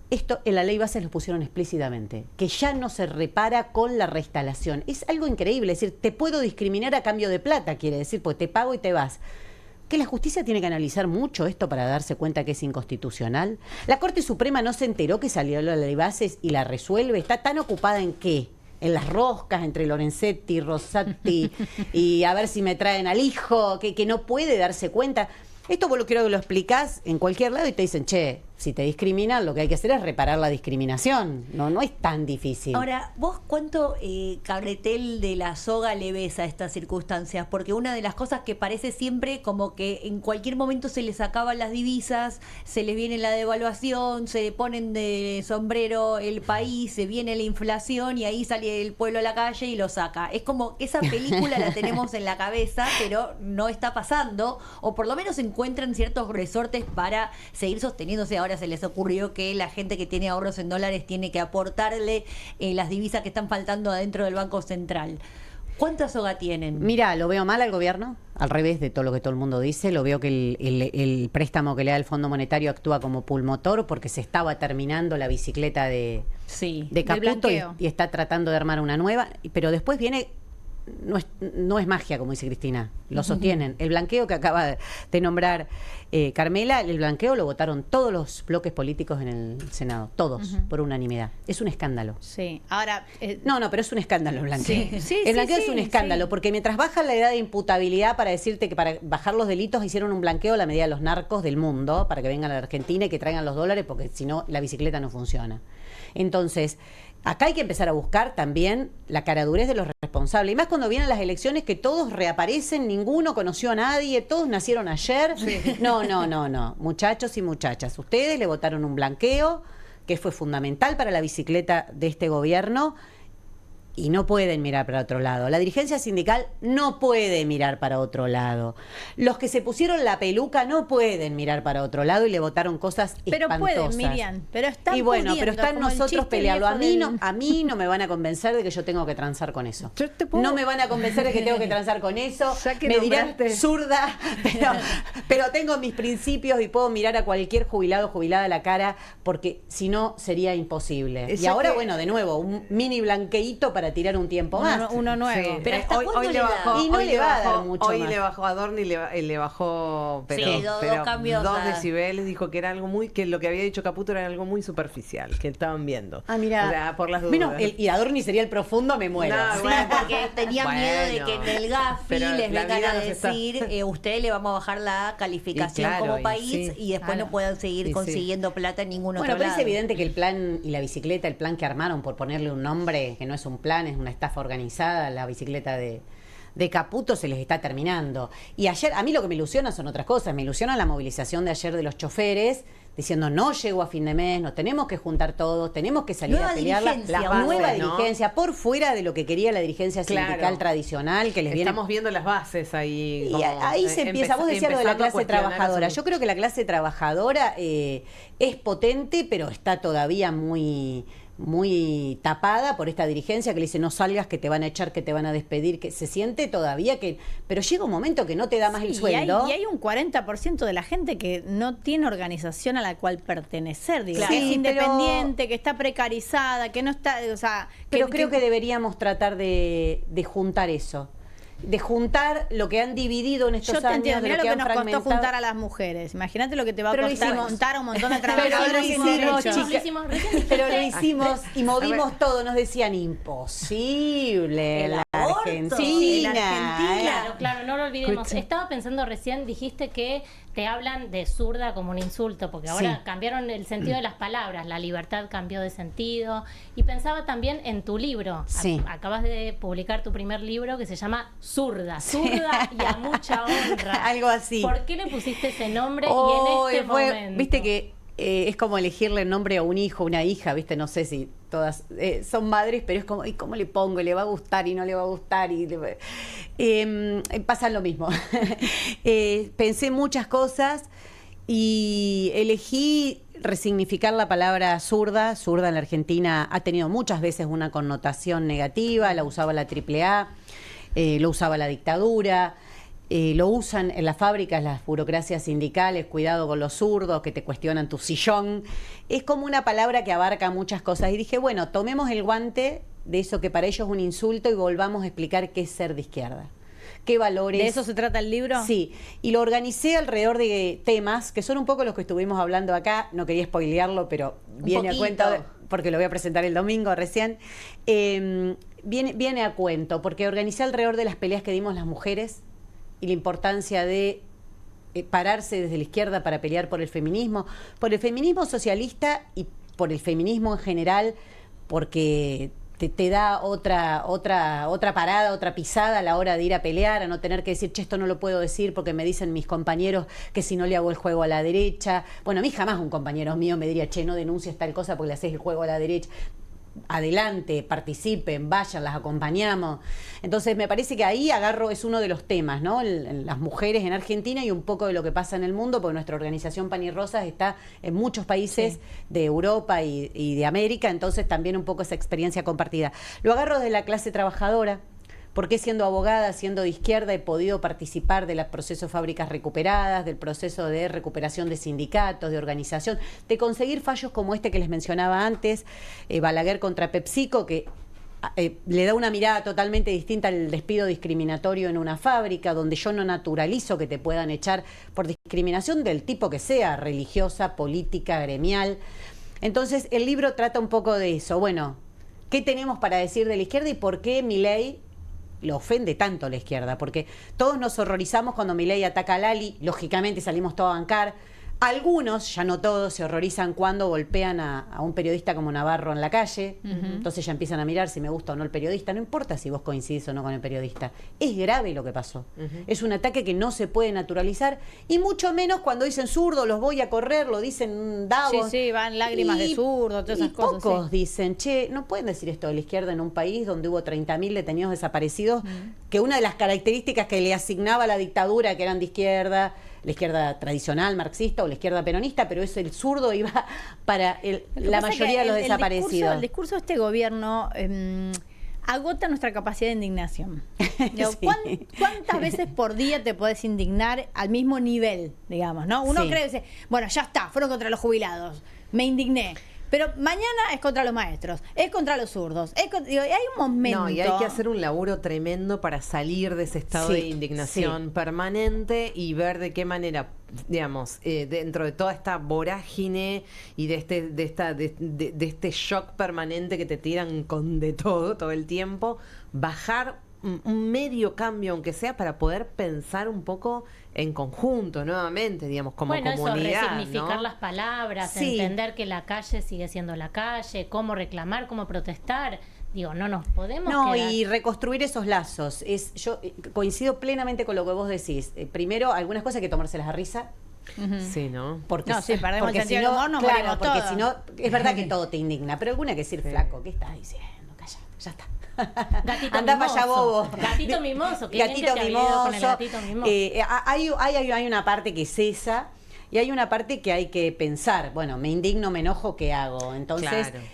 Esto en la ley base lo pusieron explícitamente, que ya no se repara con la reinstalación. Es algo increíble, es decir, te puedo discriminar a cambio de plata, quiere decir, pues te pago y te vas. Que la justicia tiene que analizar mucho esto para darse cuenta que es inconstitucional. La Corte Suprema no se enteró que salió la ley bases y la resuelve. ¿Está tan ocupada en qué? En las roscas entre Lorenzetti, Rosati y a ver si me traen al hijo, que no puede darse cuenta. Esto vos lo quiero que lo explicás en cualquier lado y te dicen, che, Si te discriminan, lo que hay que hacer es reparar la discriminación. No es tan difícil. Ahora, ¿vos cuánto carretel de la soga le ves a estas circunstancias? Porque una de las cosas que parece siempre como que en cualquier momento se les acaban las divisas, se les viene la devaluación, se ponen de sombrero el país, se viene la inflación y ahí sale el pueblo a la calle y lo saca. Es como que esa película la tenemos en la cabeza, pero no está pasando, o por lo menos encuentran ciertos resortes para seguir sosteniéndose. Ahora se les ocurrió que la gente que tiene ahorros en dólares tiene que aportarle las divisas que están faltando adentro del Banco Central. ¿Cuánta soga tienen? Mira, lo veo mal al gobierno, al revés de todo lo que todo el mundo dice. Lo veo que el préstamo que le da el Fondo Monetario actúa como pulmotor porque se estaba terminando la bicicleta de Caputo y está tratando de armar una nueva. Pero después viene... No es magia, como dice Cristina, lo sostienen. El blanqueo que acaba de nombrar Carmela, el blanqueo lo votaron todos los bloques políticos en el Senado, todos, por unanimidad. Es un escándalo. Sí, ahora... No, pero es un escándalo el blanqueo. Sí, el blanqueo es un escándalo, porque mientras bajan la edad de imputabilidad para decirte que para bajar los delitos hicieron un blanqueo a la medida de los narcos del mundo, para que vengan a la Argentina y que traigan los dólares, porque si no, la bicicleta no funciona. Entonces... acá hay que empezar a buscar también la caradurez de los responsables. Y más cuando vienen las elecciones que todos reaparecen, ninguno conoció a nadie, todos nacieron ayer. Sí. No. Muchachos y muchachas, ustedes le votaron un blanqueo que fue fundamental para la bicicleta de este gobierno. Y no pueden mirar para otro lado. La dirigencia sindical no puede mirar para otro lado. Los que se pusieron la peluca no pueden mirar para otro lado y le votaron cosas espantosas. Pero pueden, Miriam, pero están y bueno, pero está en nosotros pelearlo. A mí del... no me van a convencer de que yo tengo que transar con eso. No me van a convencer de que tengo que transar con eso. Me dirán zurda, pero tengo mis principios y puedo mirar a cualquier jubilado o jubilada a la cara, porque si no sería imposible. Y ahora, bueno, de nuevo, un mini blanqueíto para tirar un tiempo más. Uno nuevo. Sí. Pero hoy le bajó, y no le va a dar mucho hoy más. Le bajó a Dorni y le bajó dos cambios, 2 decibeles, dijo que era algo muy, que lo que había dicho Caputo era algo muy superficial, que estaban viendo. Ah, mira. O sea, por las dudas. Bueno, y a Dorni sería el profundo, me muero. No, sí, porque tenía miedo de que en el GAFI les vengan a decir, usted le vamos a bajar la calificación como país y después no puedan seguir consiguiendo plata en ningún otro lado. Bueno, pero es evidente que el plan y la bicicleta, el plan que armaron por ponerle un nombre que no es un plan, es una estafa organizada, la bicicleta de Caputo se les está terminando. Y ayer, a mí lo que me ilusiona son otras cosas. Me ilusiona la movilización de ayer de los choferes, diciendo no llego a fin de mes, nos tenemos que juntar todos, tenemos que salir a pelearla. La nueva dirigencia, por fuera de lo que quería la dirigencia sindical tradicional, que les viene... Estamos viendo las bases ahí. Y ahí se empieza, vos decías lo de la clase trabajadora. Yo creo que la clase trabajadora es potente, pero está todavía muy tapada por esta dirigencia que le dice no salgas, que te van a echar, que te van a despedir, que se siente todavía que... Pero llega un momento que no te da más el sueldo. Y hay un 40% de la gente que no tiene organización a la cual pertenecer, digamos. Sí, es independiente, que está precarizada, que no está... O sea, pero creo que deberíamos tratar de juntar eso. De juntar lo que han dividido en estos años. Entiendo, de lo que nos costó juntar a las mujeres. Imagínate lo que te va a costar juntar a un montón de trabajadores. Pero lo hicimos y movimos todo. Nos decían imposible. La Argentina. Claro, no lo olvidemos. Estaba pensando recién, dijiste que te hablan de zurda como un insulto, porque ahora cambiaron el sentido de las palabras. La libertad cambió de sentido. Y pensaba también en tu libro. Acabas de publicar tu primer libro que se llama Zurda y a mucha honra. Algo así. ¿Por qué le pusiste ese nombre y en este momento? Viste que es como elegirle nombre a un hijo, una hija, viste, no sé si todas son madres, pero es como, ¿y cómo le pongo? ¿Le va a gustar y no le va a gustar? Pasa lo mismo. Pensé muchas cosas y elegí resignificar la palabra zurda. Zurda en la Argentina ha tenido muchas veces una connotación negativa, la usaba la AAA, lo usaba la dictadura, lo usan en las fábricas las burocracias sindicales, cuidado con los zurdos que te cuestionan tu sillón. Es como una palabra que abarca muchas cosas. Y dije, bueno, tomemos el guante de eso que para ellos es un insulto y volvamos a explicar qué es ser de izquierda. ¿Qué valores? ¿De eso se trata el libro? Sí, y lo organicé alrededor de temas que son un poco los que estuvimos hablando acá. No quería spoilearlo, pero viene a cuento, porque lo voy a presentar el domingo recién. Viene a cuento, porque organicé alrededor de las peleas que dimos las mujeres y la importancia de pararse desde la izquierda para pelear por el feminismo socialista y por el feminismo en general, porque te da otra parada, otra pisada a la hora de ir a pelear, a no tener que decir, che, esto no lo puedo decir porque me dicen mis compañeros que si no le hago el juego a la derecha. Bueno, a mí jamás un compañero mío me diría, che, no denuncies tal cosa porque le haces el juego a la derecha. Adelante, participen, vayan, las acompañamos. Entonces me parece que ahí es uno de los temas, ¿no? Las mujeres en Argentina y un poco de lo que pasa en el mundo, porque nuestra organización Pan y Rosas está en muchos países de Europa y de América, entonces también un poco esa experiencia compartida. Lo agarro de la clase trabajadora, porque siendo abogada, siendo de izquierda, he podido participar del proceso de fábricas recuperadas, del proceso de recuperación de sindicatos, de organización, de conseguir fallos como este que les mencionaba antes, Balaguer contra PepsiCo, que le da una mirada totalmente distinta al despido discriminatorio en una fábrica, donde yo no naturalizo que te puedan echar por discriminación del tipo que sea, religiosa, política, gremial. Entonces, el libro trata un poco de eso. Bueno, ¿qué tenemos para decir de la izquierda y por qué Milei lo ofende tanto a la izquierda? Porque todos nos horrorizamos cuando Milei ataca a Lali, lógicamente salimos todos a bancar. Algunos, ya no todos, se horrorizan cuando golpean a un periodista como Navarro en la calle. Entonces ya empiezan a mirar si me gusta o no el periodista. No importa si vos coincidís o no con el periodista. Es grave lo que pasó. Es un ataque que no se puede naturalizar, y mucho menos cuando dicen zurdo, los voy a correr, lo dicen Davos. Sí, van lágrimas de zurdo, todas esas cosas. Pocos dicen, che, no pueden decir esto de la izquierda en un país donde hubo 30.000 detenidos desaparecidos, que una de las características que le asignaba a la dictadura, que eran de izquierda, la izquierda tradicional marxista o la izquierda peronista, pero el zurdo iba para la mayoría de los desaparecidos. El discurso de este gobierno agota nuestra capacidad de indignación. Digo, ¿cuántas veces por día te podés indignar al mismo nivel, digamos, ¿no? Uno cree, dice, bueno, ya está, fueron contra los jubilados, me indigné. Pero mañana es contra los maestros, es contra los zurdos. Hay un momento. No, y hay que hacer un laburo tremendo para salir de ese estado de indignación permanente y ver de qué manera, digamos, dentro de toda esta vorágine y de este shock permanente que te tiran con de todo el tiempo, bajar un medio cambio, aunque sea, para poder pensar un poco en conjunto nuevamente, digamos, como comunidad. Bueno, eso, resignificar, ¿no?, las palabras, Sí. entender que la calle sigue siendo la calle, cómo reclamar, cómo protestar. Digo, no nos podemos quedar. Y reconstruir esos lazos. Yo coincido plenamente con lo que vos decís. Primero, algunas cosas hay que tomárselas a risa. Sí, ¿no? Porque, perdemos el sentido del humor, nos claro, morimos porque todos. si no, es verdad que todo te indigna, pero alguna que decir, flaco, ¿qué estás diciendo? Calla, ya está. Gatito Andá mimoso. para allá, bobo. Gatito mimoso. ¿Qué Gatito bien que te ha ido con el mimoso. gatito mimoso? Hay una parte que es esa, y hay una parte que hay que pensar. Bueno, me indigno, me enojo, ¿qué hago? Entonces, Claro.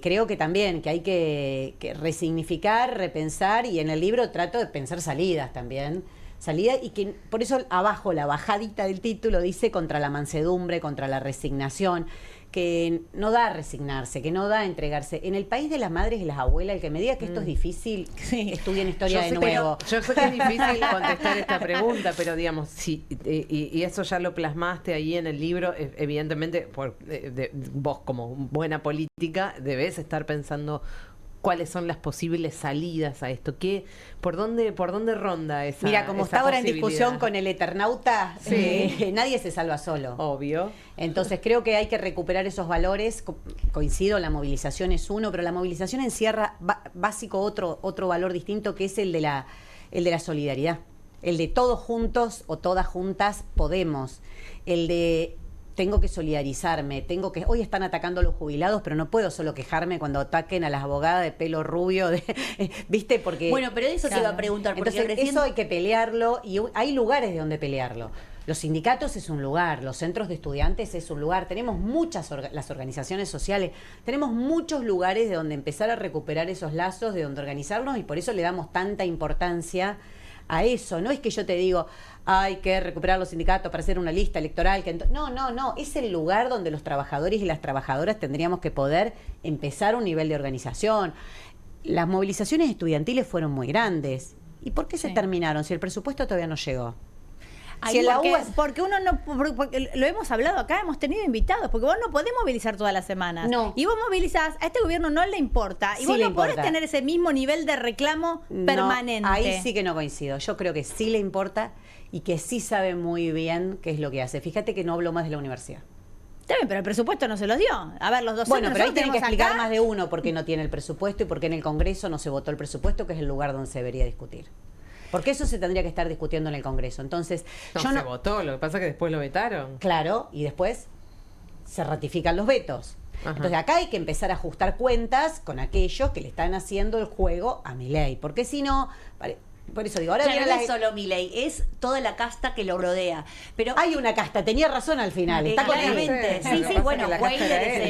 creo que también que hay que resignificar, repensar, y en el libro trato de pensar salidas también. Y que por eso abajo la bajadita del título dice contra la mansedumbre, contra la resignación, que no da resignarse, que no da entregarse. En el país de las madres y las abuelas, el que me diga que esto es difícil, estudien historia de nuevo. Yo sé que es difícil contestar esta pregunta, pero digamos, sí, y eso ya lo plasmaste ahí en el libro, evidentemente, vos como buena política debés estar pensando cuáles son las posibles salidas a esto. ¿Por dónde ronda esa? Mira, como esa está ahora en posibilidad? discusión con el Eternauta, nadie se salva solo. Obvio. Entonces creo que hay que recuperar esos valores. Coincido, la movilización es uno, pero la movilización encierra básico otro valor distinto, que es el de la solidaridad. El de todos juntos o todas juntas podemos. El de tengo que solidarizarme, hoy están atacando a los jubilados, pero no puedo solo quejarme cuando ataquen a las abogadas de pelo rubio, ¿viste? Porque Bueno, pero eso se iba a preguntar, porque entonces recién- eso hay que pelearlo, y hay lugares de donde pelearlo. Los sindicatos es un lugar, los centros de estudiantes es un lugar, tenemos las organizaciones sociales, tenemos muchos lugares de donde empezar a recuperar esos lazos, de donde organizarnos, y por eso le damos tanta importancia a eso. No es que yo te digo, hay que recuperar los sindicatos para hacer una lista electoral. No, es el lugar donde los trabajadores y las trabajadoras tendríamos que poder empezar un nivel de organización. Las movilizaciones estudiantiles fueron muy grandes. ¿Y por qué se terminaron si el presupuesto todavía no llegó? Porque uno no, porque lo hemos hablado acá, hemos tenido invitados, porque vos no podés movilizar todas las semanas. No. Y vos movilizás, a este gobierno no le importa, y Sí vos le no podés importa. tener ese mismo nivel de reclamo permanente. Ahí sí que no coincido. Yo creo que sí le importa y que sí sabe muy bien qué es lo que hace. Fíjate que no hablo más de la universidad. Está bien, pero el presupuesto no se los dio. A ver, los docentes. Bueno, pero ahí nosotros tienen que tenemos explicar acá- más de uno por qué no tiene el presupuesto y por qué en el Congreso no se votó el presupuesto, que es el lugar donde se debería discutir. Porque eso se tendría que estar discutiendo en el Congreso. Entonces, No, se votó, lo que pasa es que después lo vetaron. Claro, y después se ratifican los vetos. Ajá. Entonces acá hay que empezar a ajustar cuentas con aquellos que le están haciendo el juego a Milei. Porque si no, por eso digo, ahora Claro, viene no es solo Milei, es toda la casta que lo rodea. Pero hay una casta, tenía razón al final. Está con él. claramente. Lo que Sí, pasa bueno, es que la casta Weiler era es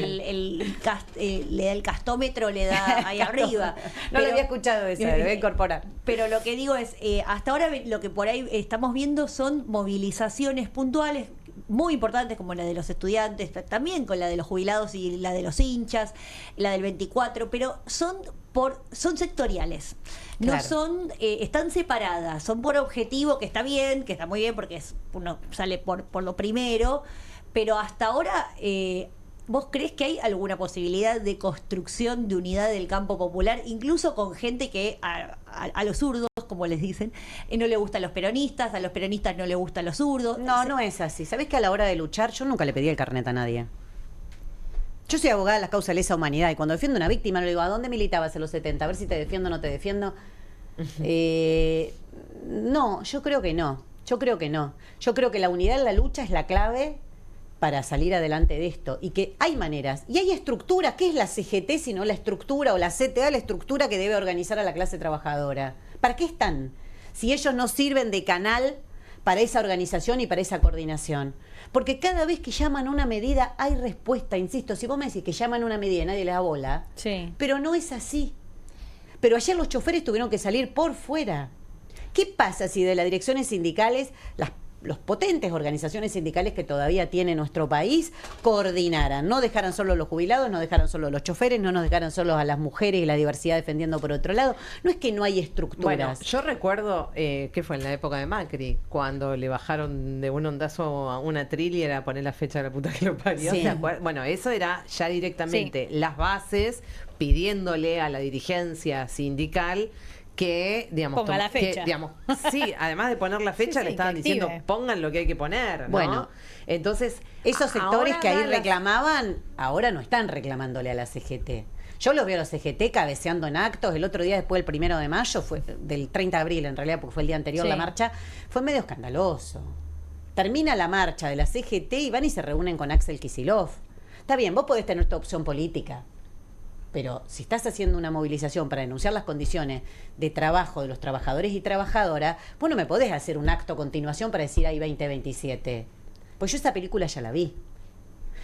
él. le da el castómetro, le da ahí arriba. No lo había escuchado eso, lo voy a incorporar. Pero lo que digo es, hasta ahora lo que por ahí estamos viendo son movilizaciones puntuales muy importantes, como la de los estudiantes, también con la de los jubilados y la de los hinchas, la del 24, pero son sectoriales. No Claro. son, están separadas, son por objetivo, que está bien, que está muy bien porque uno sale por lo primero, pero hasta ahora, ¿vos crees que hay alguna posibilidad de construcción de unidad del campo popular, incluso con gente que a los zurdos, como les dicen, no le gustan los peronistas, a los peronistas no le gustan los zurdos? No, no es así. ¿Sabés que a la hora de luchar yo nunca le pedí el carnet a nadie? Yo soy abogada de las causas de lesa humanidad y cuando defiendo a una víctima no le digo, ¿a dónde militabas en los 70? A ver si te defiendo o no te defiendo. No, yo creo que no. Yo creo que no. Yo creo que la unidad en la lucha es la clave para salir adelante de esto. Y que hay maneras. Y hay estructuras. ¿Qué es la CGT sino la estructura o la CTA, la estructura que debe organizar a la clase trabajadora? ¿Para qué están? Si ellos no sirven de canal para esa organización y para esa coordinación. Porque cada vez que llaman una medida hay respuesta, insisto. Si vos me decís que llaman una medida y nadie le da bola, Sí. pero no es así. Pero ayer los choferes tuvieron que salir por fuera. ¿Qué pasa si de las direcciones sindicales, los potentes organizaciones sindicales que todavía tiene nuestro país, coordinaran? No dejaran solo a los jubilados, no dejaran solo a los choferes, no nos dejaran solos a las mujeres y la diversidad defendiendo por otro lado. No es que no hay estructuras. Bueno, yo recuerdo que fue en la época de Macri, cuando le bajaron de un ondazo a una trilla a poner la fecha de la puta que lo parió. Sí. ¿Se acuerdan? Bueno, eso era ya directamente las bases pidiéndole a la dirigencia sindical que, digamos, Ponga la fecha. que, digamos, sí, además de poner la fecha, Sí, le sí, estaban que diciendo, active. pongan lo que hay que poner, ¿no? Bueno, entonces, esos sectores que ahí ahora las- reclamaban, ahora no están reclamándole a la CGT. Yo los veo a los CGT cabeceando en actos. El otro día, después del 1 de mayo, fue del 30 de abril, en realidad, porque fue el día anterior Sí. la marcha, fue medio escandaloso. Termina la marcha de la CGT y van y se reúnen con Axel Kicillof. Está bien, vos podés tener tu opción política, pero si estás haciendo una movilización para denunciar las condiciones de trabajo de los trabajadores y trabajadoras, vos no me podés hacer un acto a continuación para decir hay 2027. Pues yo esa película ya la vi.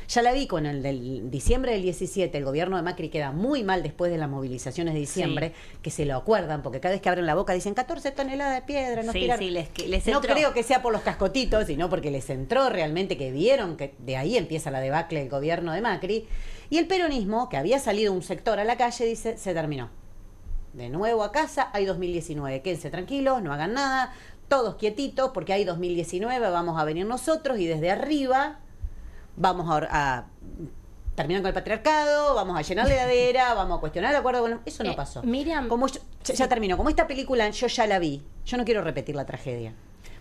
Ya la vi con el del diciembre del 17, el gobierno de Macri queda muy mal después de las movilizaciones de diciembre, que se lo acuerdan, porque cada vez que abren la boca dicen 14 toneladas de piedra, nos Sí, tiraron. sí, les No entró. creo que sea por los cascotitos, sino porque les entró realmente, que vieron que de ahí empieza la debacle del gobierno de Macri. Y el peronismo, que había salido un sector a la calle, dice, se terminó. De nuevo a casa, hay 2019, quédense tranquilos, no hagan nada, todos quietitos, porque hay 2019, vamos a venir nosotros y desde arriba vamos a terminar con el patriarcado, vamos a llenar la heladera, vamos a cuestionar el acuerdo con... Eso no pasó. Miriam, Como ya terminó. Como esta película yo ya la vi, yo no quiero repetir la tragedia.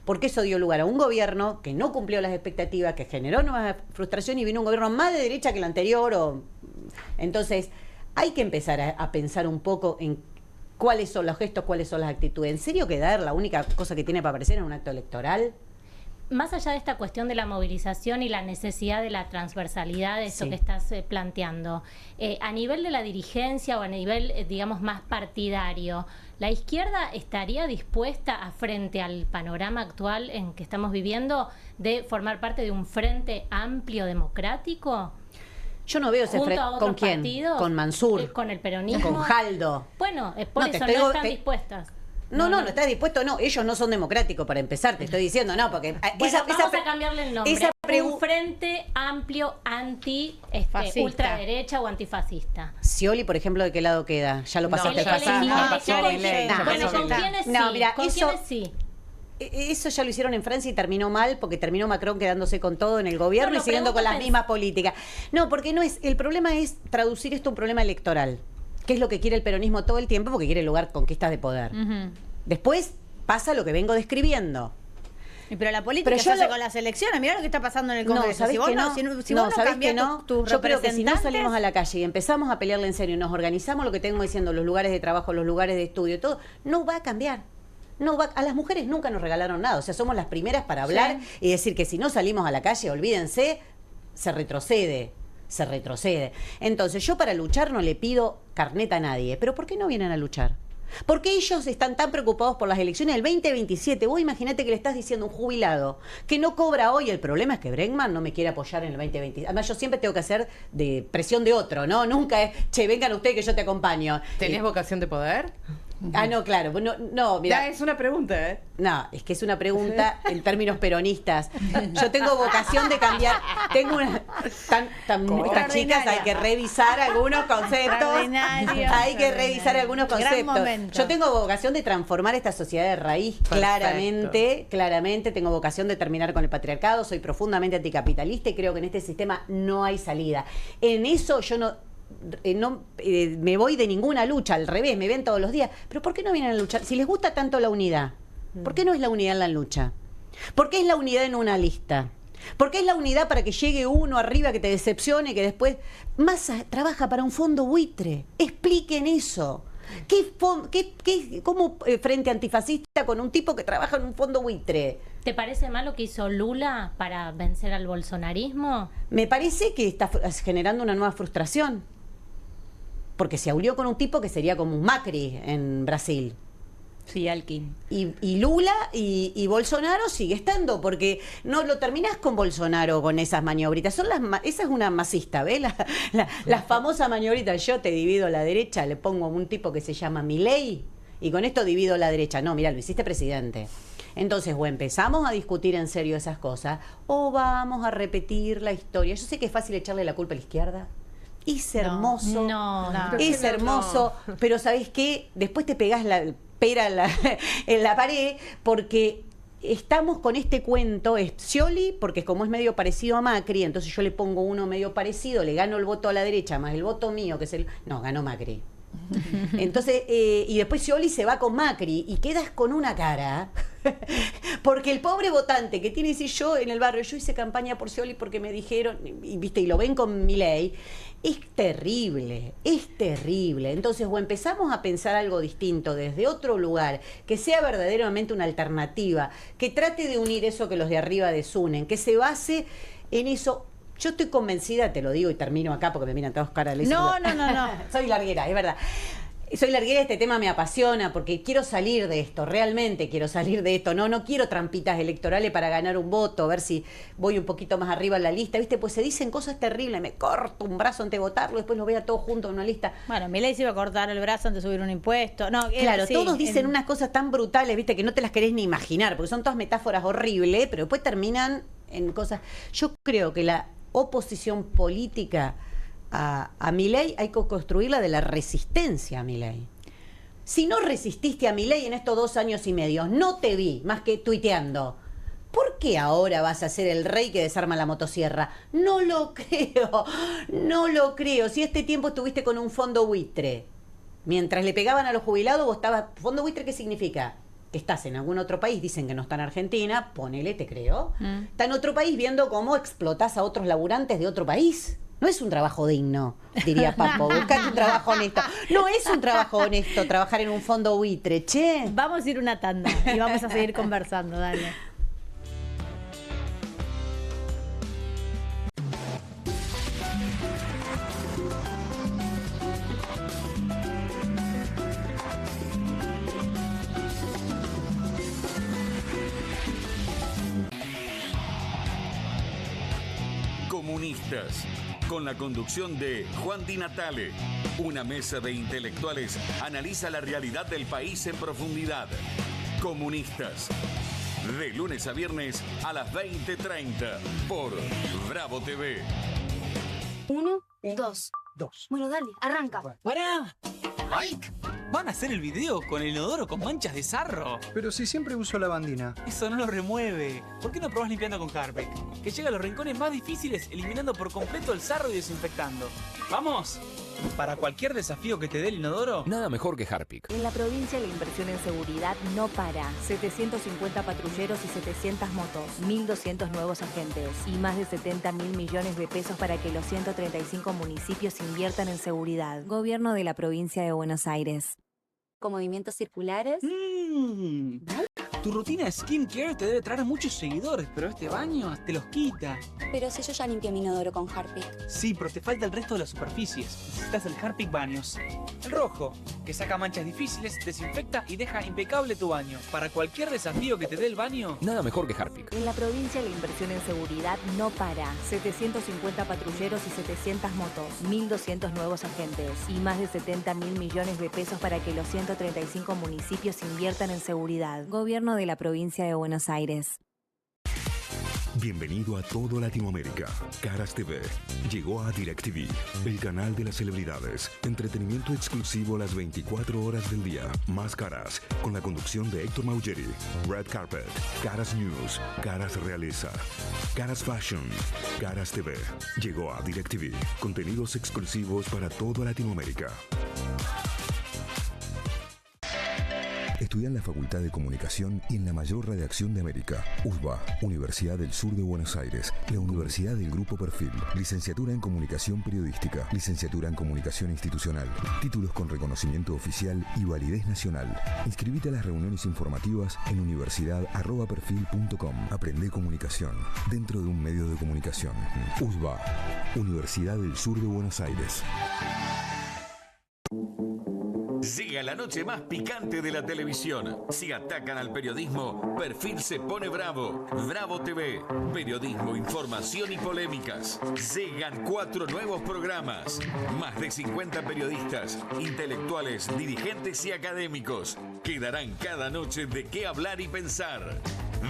Porque eso dio lugar a un gobierno que no cumplió las expectativas, que generó nuevas frustraciones y vino un gobierno más de derecha que el anterior. Entonces, hay que empezar a pensar un poco en cuáles son los gestos, cuáles son las actitudes. ¿En serio quedar la única cosa que tiene para aparecer en un acto electoral? Más allá de esta cuestión de la movilización y la necesidad de la transversalidad de esto Sí. que estás planteando, a nivel de la dirigencia o a nivel, digamos, más partidario, ¿la izquierda estaría dispuesta, frente al panorama actual en que estamos viviendo, de formar parte de un frente amplio democrático? Yo no veo ese ¿Junto frente. a otros ¿Con quién? partidos? Con Mansur. ¿Con el peronismo? Con Jaldo. Bueno, por No, te eso estoy- no están te- dispuestas. No estás dispuesto, no. Ellos no son democráticos para empezar, te estoy diciendo, no, porque Bueno, vamos a cambiarle el nombre. esa Un frente amplio anti Fascista. ultraderecha o antifascista. Scioli, por ejemplo, ¿de qué lado queda? Ya lo pasaste El al pasado. elegir, No, elegir, pasó, elegir. Milei, ya Bueno, pasó ¿con Milei. quiénes sí? No, mira, ¿Con eso- quiénes sí? eso ya lo hicieron en Francia y terminó mal, porque terminó Macron quedándose con todo en el gobierno No, y siguiendo con las pregunto, mismas políticas. No, porque no es, el problema es traducir esto a un problema electoral, que es lo que quiere el peronismo todo el tiempo, porque quiere lograr conquistas de poder. Después pasa lo que vengo describiendo. Pero la política se hace con las elecciones. Mirá lo que está pasando en el Congreso. No, ¿sabés si vos que no, no? si vos no ¿sabés cambiás que no? tus Yo creo que si no representantes- salimos a la calle y empezamos a pelearle en serio y nos organizamos, lo que tengo diciendo, los lugares de trabajo, los lugares de estudio, todo, no va a cambiar. No va, a las mujeres nunca nos regalaron nada. O sea, somos las primeras para hablar y decir que si no salimos a la calle, olvídense, se retrocede. Se retrocede. Entonces, yo para luchar no le pido carnet a nadie. ¿Pero por qué no vienen a luchar? ¿Por qué ellos están tan preocupados por las elecciones del 2027? Vos imaginate que le estás diciendo a un jubilado que no cobra hoy. El problema es que Bregman no me quiere apoyar en el 2027. Además, yo siempre tengo que hacer de presión de otro, ¿no? Nunca es, che, vengan ustedes que yo te acompaño. ¿Tenés vocación de poder? Ah, no, claro. No, mira. Ya, es una pregunta, ¿eh? No, es que es una pregunta en términos peronistas. Yo tengo vocación de cambiar. Tengo una. Estas chicas hay que revisar algunos conceptos. Extraordinario. Hay que revisar algunos Gran conceptos. momento. Yo tengo vocación de transformar esta sociedad de raíz. Perfecto. Claramente. Tengo vocación de terminar con el patriarcado. Soy profundamente anticapitalista y creo que en este sistema no hay salida. En eso yo no me voy de ninguna lucha, al revés, me ven todos los días. Pero ¿por qué no vienen a luchar? Si les gusta tanto la unidad, ¿por qué no es la unidad en la lucha? ¿Por qué es la unidad en una lista? ¿Por qué es la unidad para que llegue uno arriba que te decepcione, que después Massa trabaja para un fondo buitre? Expliquen eso. ¿Cómo frente antifascista con un tipo que trabaja en un fondo buitre? ¿Te parece mal lo que hizo Lula para vencer al bolsonarismo? Me parece que está generando una nueva frustración. Porque se alió con un tipo que sería como un Macri en Brasil. Sí, Alkin. Y Lula y Bolsonaro sigue estando, porque no lo terminás con Bolsonaro con esas maniobritas. Esa es una masista, ¿ves? La famosa maniobrita. Yo te divido la derecha, le pongo un tipo que se llama Milei y con esto divido la derecha. No, mira, lo hiciste presidente. Entonces, o empezamos a discutir en serio esas cosas, o vamos a repetir la historia. Yo sé que es fácil echarle la culpa a la izquierda. Es hermoso. No. Es hermoso. Pero ¿sabés qué? Después te pegás la pera en la pared, porque estamos con este cuento. Es Scioli, porque como es medio parecido a Macri, entonces yo le pongo uno medio parecido, le gano el voto a la derecha, más el voto mío, que es el... No, ganó Macri. Entonces, y después Scioli se va con Macri y quedas con una cara, porque el pobre votante que tiene que decir, yo en el barrio, yo hice campaña por Scioli porque me dijeron, y viste, y lo ven con Milei, es terrible. Entonces, o empezamos a pensar algo distinto desde otro lugar, que sea verdaderamente una alternativa, que trate de unir eso que los de arriba desunen, que se base en eso. Yo estoy convencida, te lo digo y termino acá porque me miran todos caras. No. Soy larguera, es verdad. Soy larguera, este tema me apasiona porque quiero salir de esto, realmente quiero salir de esto. No quiero trampitas electorales para ganar un voto, a ver si voy un poquito más arriba en la lista. ¿Viste? Pues se dicen cosas terribles, me corto un brazo antes de votarlo, después lo veo todo junto en una lista. Bueno, Milei se iba a cortar el brazo antes de subir un impuesto. No, claro, sí, todos dicen unas cosas tan brutales, ¿viste? Que no te las querés ni imaginar, porque son todas metáforas horribles, pero después terminan en cosas... Yo creo que la oposición política a Milei hay que construirla de la resistencia a Milei. Si no resististe a Milei en estos 2 años y medio, no te vi más que tuiteando. ¿Por qué ahora vas a ser el rey que desarma la motosierra? No lo creo. Si este tiempo estuviste con un fondo buitre, mientras le pegaban a los jubilados, vos estabas... ¿Fondo buitre qué significa? Que estás en algún otro país, dicen que no está en Argentina, ponele, te creo. Está en otro país viendo cómo explotás a otros laburantes de otro país. No es un trabajo digno, diría Papo. Buscate un trabajo honesto. No es un trabajo honesto trabajar en un fondo buitre, che. Vamos a ir una tanda y vamos a seguir conversando, dale. Comunistas, con la conducción de Juan Di Natale. Una mesa de intelectuales analiza la realidad del país en profundidad. Comunistas, de lunes a viernes a las 20:30 por Bravo TV. 1, 2. Bueno, dale, arranca. ¡Pará! Mike, ¿van a hacer el video con el inodoro con manchas de sarro? Pero si siempre uso lavandina. Eso no lo remueve. ¿Por qué no probás limpiando con Harpic? Que llega a los rincones más difíciles eliminando por completo el sarro y desinfectando. ¡Vamos! Para cualquier desafío que te dé el inodoro, nada mejor que Harpic. En la provincia la inversión en seguridad no para. 750 patrulleros y 700 motos, 1.200 nuevos agentes y más de 70.000 millones de pesos para que los 135 municipios inviertan en seguridad. Gobierno de la provincia de Buenos Aires. ¿Con movimientos circulares? Tu rutina de skincare te debe traer muchos seguidores, pero este baño te los quita. Pero si yo ya limpié mi inodoro con Harpic. Sí, pero te falta el resto de las superficies. Necesitas el Harpic Baños. El rojo, que saca manchas difíciles, desinfecta y deja impecable tu baño. Para cualquier desafío que te dé el baño, nada mejor que Harpic. En la provincia la inversión en seguridad no para. 750 patrulleros y 700 motos, 1.200 nuevos agentes y más de 70.000 millones de pesos para que los 135 municipios inviertan en seguridad. Gobierno de la provincia de Buenos Aires. Bienvenido a todo Latinoamérica. Caras TV llegó a DirecTV, el canal de las celebridades. Entretenimiento exclusivo las 24 horas del día. Más Caras, con la conducción de Héctor Maugeri. Red Carpet, Caras News, Caras Realeza, Caras Fashion, Caras TV. Llegó a DirecTV. Contenidos exclusivos para toda Latinoamérica. Estudia en la Facultad de Comunicación y en la mayor redacción de América. USBA, Universidad del Sur de Buenos Aires. La Universidad del Grupo Perfil. Licenciatura en Comunicación Periodística. Licenciatura en Comunicación Institucional. Títulos con reconocimiento oficial y validez nacional. Inscribite a las reuniones informativas en universidad@perfil.com. Aprende comunicación dentro de un medio de comunicación. USBA, Universidad del Sur de Buenos Aires. Llega la noche más picante de la televisión. Si atacan al periodismo, Perfil se pone bravo. Bravo TV. Periodismo, información y polémicas. Llegan 4 nuevos programas. Más de 50 periodistas, intelectuales, dirigentes y académicos que darán cada noche de qué hablar y pensar.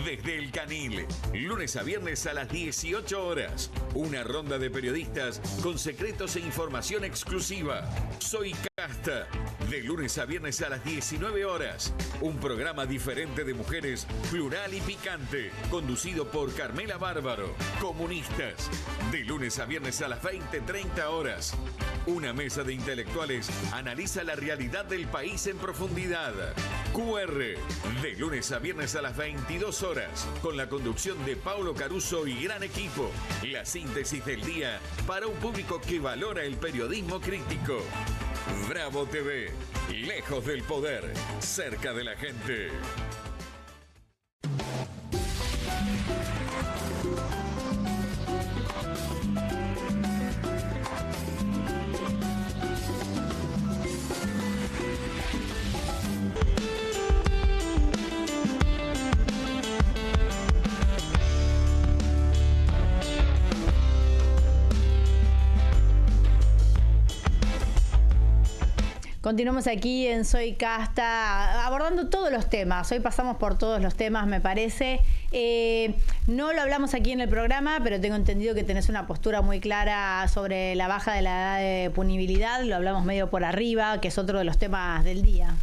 Desde El Canil, lunes a viernes a las 18 horas. Una ronda de periodistas con secretos e información exclusiva. Soy Casta. De lunes a viernes a las 19 horas. Un programa diferente de mujeres, plural y picante. Conducido por Carmela Bárbaro. Comunistas. De lunes a viernes a las 20:30 horas. Una mesa de intelectuales analiza la realidad del país en profundidad. QR. De lunes a viernes a las 22 horas. Con la conducción de Paulo Caruso y gran equipo. La síntesis del día para un público que valora el periodismo crítico. Bravo TV. Lejos del poder. Cerca de la gente. Continuamos aquí en Soy Casta, abordando todos los temas. Hoy pasamos por todos los temas, me parece. No lo hablamos aquí en el programa, pero tengo entendido que tenés una postura muy clara sobre la baja de la edad de punibilidad. Lo hablamos medio por arriba, que es otro de los temas del día.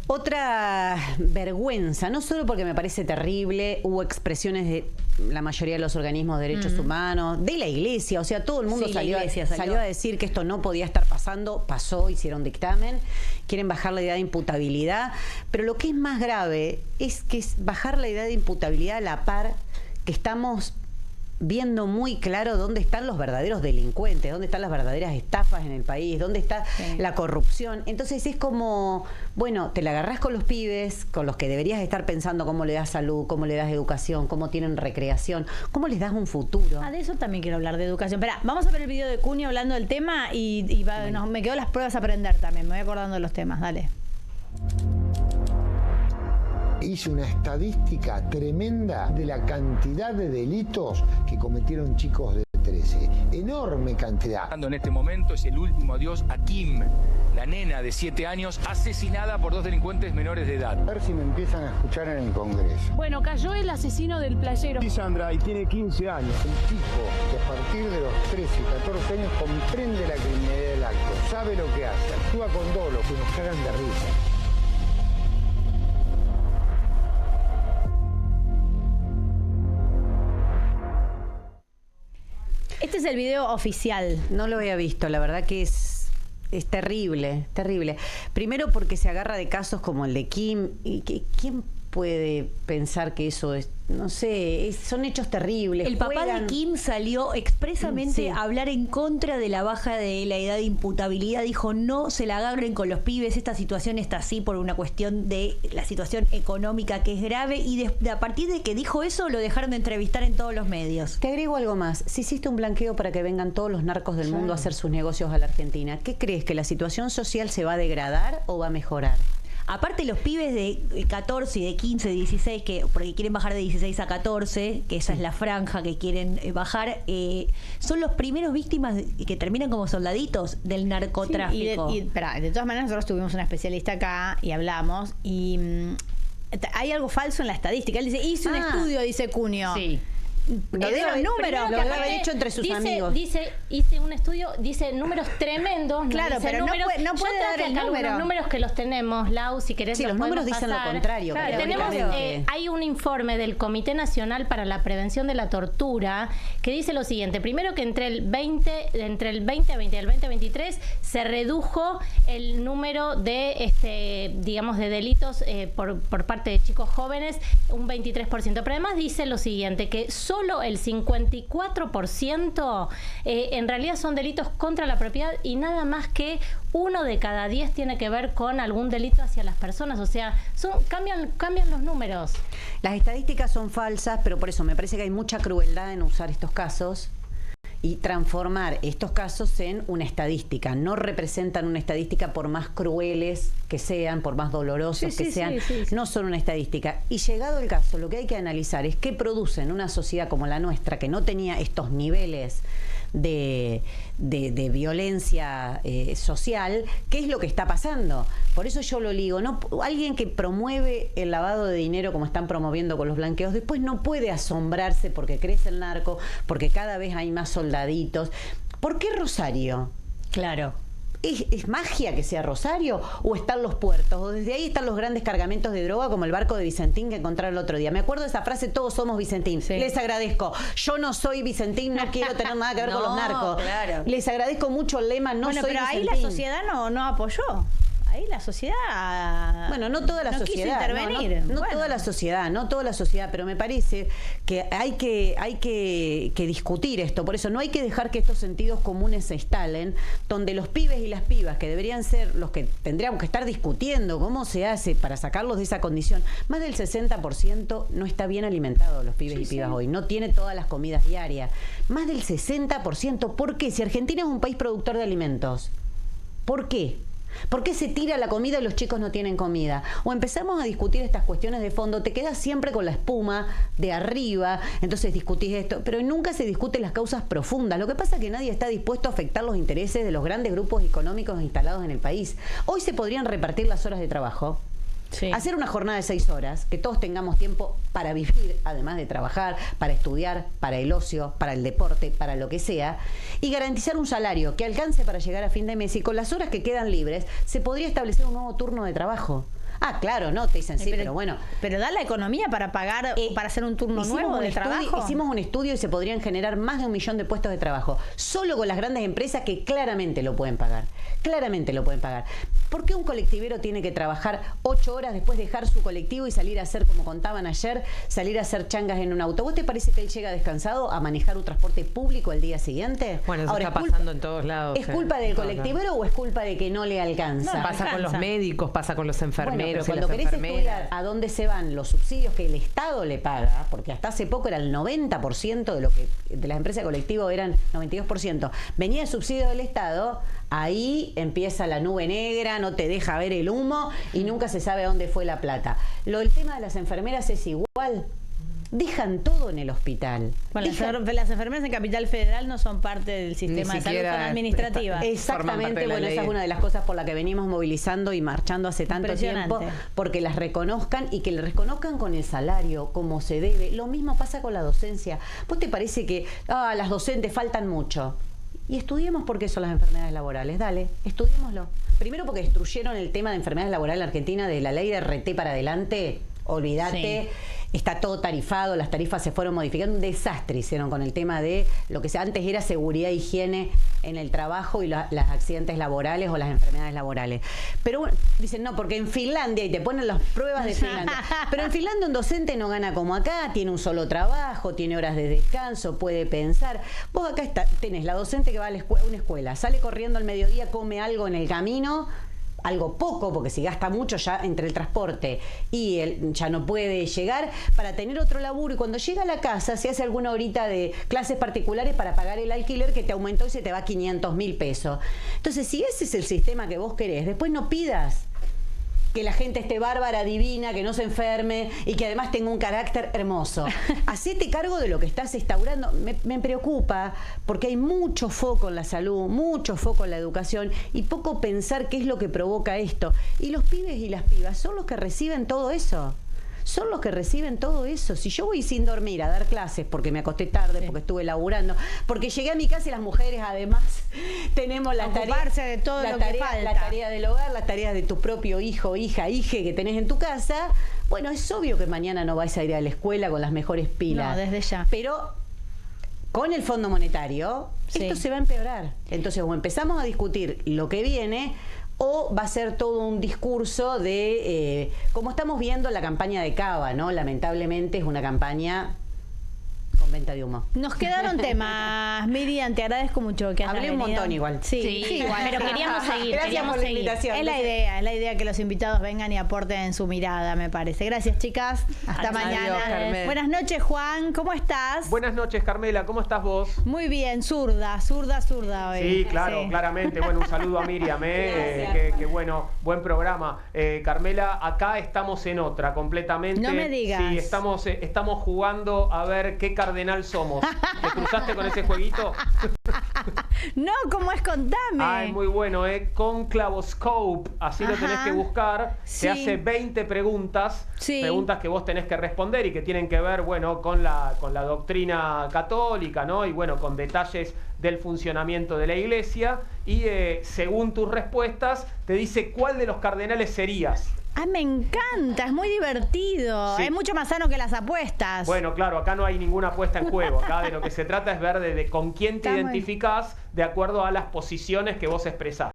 Otra vergüenza, no solo porque me parece terrible, hubo expresiones de la mayoría de los organismos de derechos humanos, de la iglesia, o sea, todo el mundo salió a decir que esto no podía estar pasando, pasó, hicieron dictamen, quieren bajar la edad de imputabilidad, pero lo que es más grave es que es bajar la edad de imputabilidad a la par que estamos viendo muy claro dónde están los verdaderos delincuentes, dónde están las verdaderas estafas en el país, dónde está la corrupción. Entonces es como, bueno, te la agarrás con los pibes, con los que deberías estar pensando cómo le das salud, cómo le das educación, cómo tienen recreación, cómo les das un futuro. De eso también quiero hablar, de educación. Espera, vamos a ver el video de Cunio hablando del tema y me quedo las pruebas a aprender también, me voy acordando de los temas, dale. Hice una estadística tremenda de la cantidad de delitos que cometieron chicos de 13. enorme cantidad. En este momento es el último adiós a Kim, la nena de 7 años asesinada por 2 delincuentes menores de edad. A ver si me empiezan a escuchar en el Congreso. Bueno, cayó el asesino del playero. Sí, Sandra, y tiene 15 años. Un chico que a partir de los 13 y 14 años comprende la criminalidad del acto, sabe lo que hace, actúa con dolo, que nos cagan de risa. Este es el video oficial. No lo había visto, la verdad que es terrible, terrible. Primero porque se agarra de casos como el de Kim. Y ¿quién puede pensar que eso es? No sé, son hechos terribles. El papá de Kim salió expresamente a hablar en contra de la baja de la edad de imputabilidad. Dijo, no se la agarren con los pibes, esta situación está así por una cuestión de la situación económica que es grave. Y a partir de que dijo eso, lo dejaron de entrevistar en todos los medios. Te agrego algo más. Si hiciste un blanqueo para que vengan todos los narcos del mundo a hacer sus negocios a la Argentina, ¿qué crees? ¿Que la situación social se va a degradar o va a mejorar? Aparte los pibes de 14 y de 15, 16, porque quieren bajar de 16 a 14, que esa es la franja que quieren bajar, son los primeros víctimas que terminan como soldaditos del narcotráfico. Sí, de todas maneras nosotros tuvimos una especialista acá y hablamos y hay algo falso en la estadística. Él dice, hice un estudio, dice Cunio. Sí. Lo dieron números, lo debe haber hecho entre sus amigos. Hice un estudio, dice números tremendos. Claro, dice pero números, no puede dar el número. Los números que los tenemos, Lau, si querés. Sí, los números dicen lo contrario. Claro, hay un informe del Comité Nacional para la Prevención de la Tortura que dice lo siguiente. Primero que entre el 2020 y el 2023 se redujo el número de, digamos, de delitos por parte de chicos jóvenes un 23%. Pero además dice lo siguiente, que solo el 54% en realidad son delitos contra la propiedad y nada más que 1 de cada 10 tiene que ver con algún delito hacia las personas. O sea, cambian los números. Las estadísticas son falsas, pero por eso me parece que hay mucha crueldad en usar estos casos y transformar estos casos en una estadística. No representan una estadística por más crueles que sean, por más dolorosos que sean. No son una estadística. Y llegado el caso, lo que hay que analizar es qué produce en una sociedad como la nuestra, que no tenía estos niveles de violencia social, qué es lo que está pasando. Por eso yo lo digo, alguien que promueve el lavado de dinero como están promoviendo con los blanqueos, después no puede asombrarse porque crece el narco, porque cada vez hay más soldaditos. ¿Por qué Rosario? Claro. ¿Es magia que sea Rosario? ¿O están los puertos? ¿O desde ahí están los grandes cargamentos de droga como el barco de Vicentín que encontraron el otro día? Me acuerdo de esa frase, todos somos Vicentín. Sí. Les agradezco. Yo no soy Vicentín, no quiero tener nada que ver con los narcos. Claro. Les agradezco mucho el lema, no soy Vicentín. Pero ahí la sociedad no apoyó. Ahí la sociedad... Bueno, no toda la sociedad. Quiso intervenir. No toda la sociedad, no toda la sociedad, pero me parece que hay que discutir esto. Por eso no hay que dejar que estos sentidos comunes se instalen, donde los pibes y las pibas, que deberían ser los que tendríamos que estar discutiendo cómo se hace para sacarlos de esa condición, más del 60% no está bien alimentado los pibes y pibas hoy. No tiene todas las comidas diarias. Más del 60%. ¿Por qué? Si Argentina es un país productor de alimentos, ¿por qué? ¿Por qué se tira la comida y los chicos no tienen comida? O empezamos a discutir estas cuestiones de fondo, te quedas siempre con la espuma de arriba, entonces discutís esto, pero nunca se discuten las causas profundas. Lo que pasa es que nadie está dispuesto a afectar los intereses de los grandes grupos económicos instalados en el país. Hoy se podrían repartir las horas de trabajo. Sí. Hacer una jornada de 6 horas, que todos tengamos tiempo para vivir, además de trabajar, para estudiar, para el ocio, para el deporte, para lo que sea, y garantizar un salario que alcance para llegar a fin de mes, y con las horas que quedan libres se podría establecer un nuevo turno de trabajo. Ah, claro, no, te dicen sí, pero bueno. Pero da la economía para pagar, para hacer un turno nuevo de trabajo. Hicimos un estudio y se podrían generar más de 1 millón de puestos de trabajo, solo con las grandes empresas que claramente lo pueden pagar. Claramente lo pueden pagar. ¿Por qué un colectivero tiene que trabajar 8 horas después dejar su colectivo y salir a hacer, como contaban ayer, salir a hacer changas en un auto? ¿Vos te parece que él llega descansado a manejar un transporte público el día siguiente? Bueno, eso está pasando en todos lados. ¿Es culpa del colectivero o es culpa de que no le alcanza? No, pasa con los médicos, pasa con los enfermeros. Bueno, pero cuando querés estudiar a dónde se van los subsidios que el Estado le paga, porque hasta hace poco era el 90% de lo que de las empresas colectivas eran 92%, venía el subsidio del Estado, ahí empieza la nube negra, no te deja ver el humo y nunca se sabe a dónde fue la plata. El tema de las enfermeras es igual. dejan todo en el hospital. Bueno, las enfermeras en Capital Federal no son parte del sistema de salud, son administrativas. Exactamente, bueno, esa es una de las cosas por la que venimos movilizando y marchando hace tanto tiempo, porque las reconozcan y que le reconozcan con el salario, como se debe. Lo mismo pasa con la docencia. ¿Vos te parece que las docentes faltan mucho? Y estudiemos por qué son las enfermedades laborales. Dale, estudiémoslo. Primero porque destruyeron el tema de enfermedades laborales en Argentina de la ley de RT para adelante. Olvídate. Sí. Está todo tarifado, las tarifas se fueron modificando, un desastre hicieron con el tema de lo que antes era seguridad e higiene en el trabajo y los accidentes laborales o las enfermedades laborales. Pero bueno, dicen no, porque en Finlandia, y te ponen las pruebas de Finlandia, pero en Finlandia un docente no gana como acá, tiene un solo trabajo, tiene horas de descanso, puede pensar. Vos acá tenés la docente que va a una escuela, sale corriendo al mediodía, come algo en el camino, algo poco, porque si gasta mucho ya entre el transporte y él ya no puede llegar para tener otro laburo, y cuando llega a la casa se hace alguna horita de clases particulares para pagar el alquiler que te aumentó y se te va 500.000 pesos. Entonces, si ese es el sistema que vos querés, después no pidas que la gente esté bárbara, divina, que no se enferme y que además tenga un carácter hermoso. Hacete cargo de lo que estás instaurando. Me preocupa porque hay mucho foco en la salud, mucho foco en la educación y poco pensar qué es lo que provoca esto. Y los pibes y las pibas son los que reciben todo eso. Son los que reciben todo eso. Si yo voy sin dormir a dar clases porque me acosté tarde, porque estuve laburando, porque llegué a mi casa y las mujeres además tenemos la tarea de todo lo que falta. La tarea del hogar, las tareas de tu propio hijo, hija, hije que tenés en tu casa. Bueno, es obvio que mañana no vais a ir a la escuela con las mejores pilas. No, desde ya. Pero con el Fondo Monetario, esto se va a empeorar. Entonces, o empezamos a discutir lo que viene, o va a ser todo un discurso de, como estamos viendo la campaña de Cava, ¿no? Lamentablemente es una campaña con venta de humo. Nos quedaron temas, Miriam, te agradezco mucho que hayas Hablé un venido. Montón igual. Sí, igual, pero queríamos seguir. Gracias por la invitación. Es la idea que los invitados vengan y aporten su mirada, me parece. Gracias, chicas. Hasta mañana. Adiós, buenas noches, Juan. ¿Cómo estás? Buenas noches, Carmela. ¿Cómo estás vos? Muy bien, zurda hoy. Sí, claro, claramente. Bueno, un saludo a Miriam, que bueno, buen programa. Carmela, acá estamos en otra, completamente. No me digas. Sí, estamos jugando a ver qué cardenal somos. ¿Te cruzaste con ese jueguito? No, ¿cómo es? Contame. Ah, es muy bueno, con Clavoscope, así lo tenés que buscar. Sí. Te hace 20 preguntas, sí, preguntas que vos tenés que responder y que tienen que ver, bueno, con la doctrina católica, ¿no? Y bueno, con detalles del funcionamiento de la iglesia. Y según tus respuestas, te dice cuál de los cardenales serías. Ah, me encanta, es muy divertido. Sí. Es mucho más sano que las apuestas. Bueno, claro, acá no hay ninguna apuesta en juego. Acá de lo que se trata es ver de con quién te identificás de acuerdo a las posiciones que vos expresás.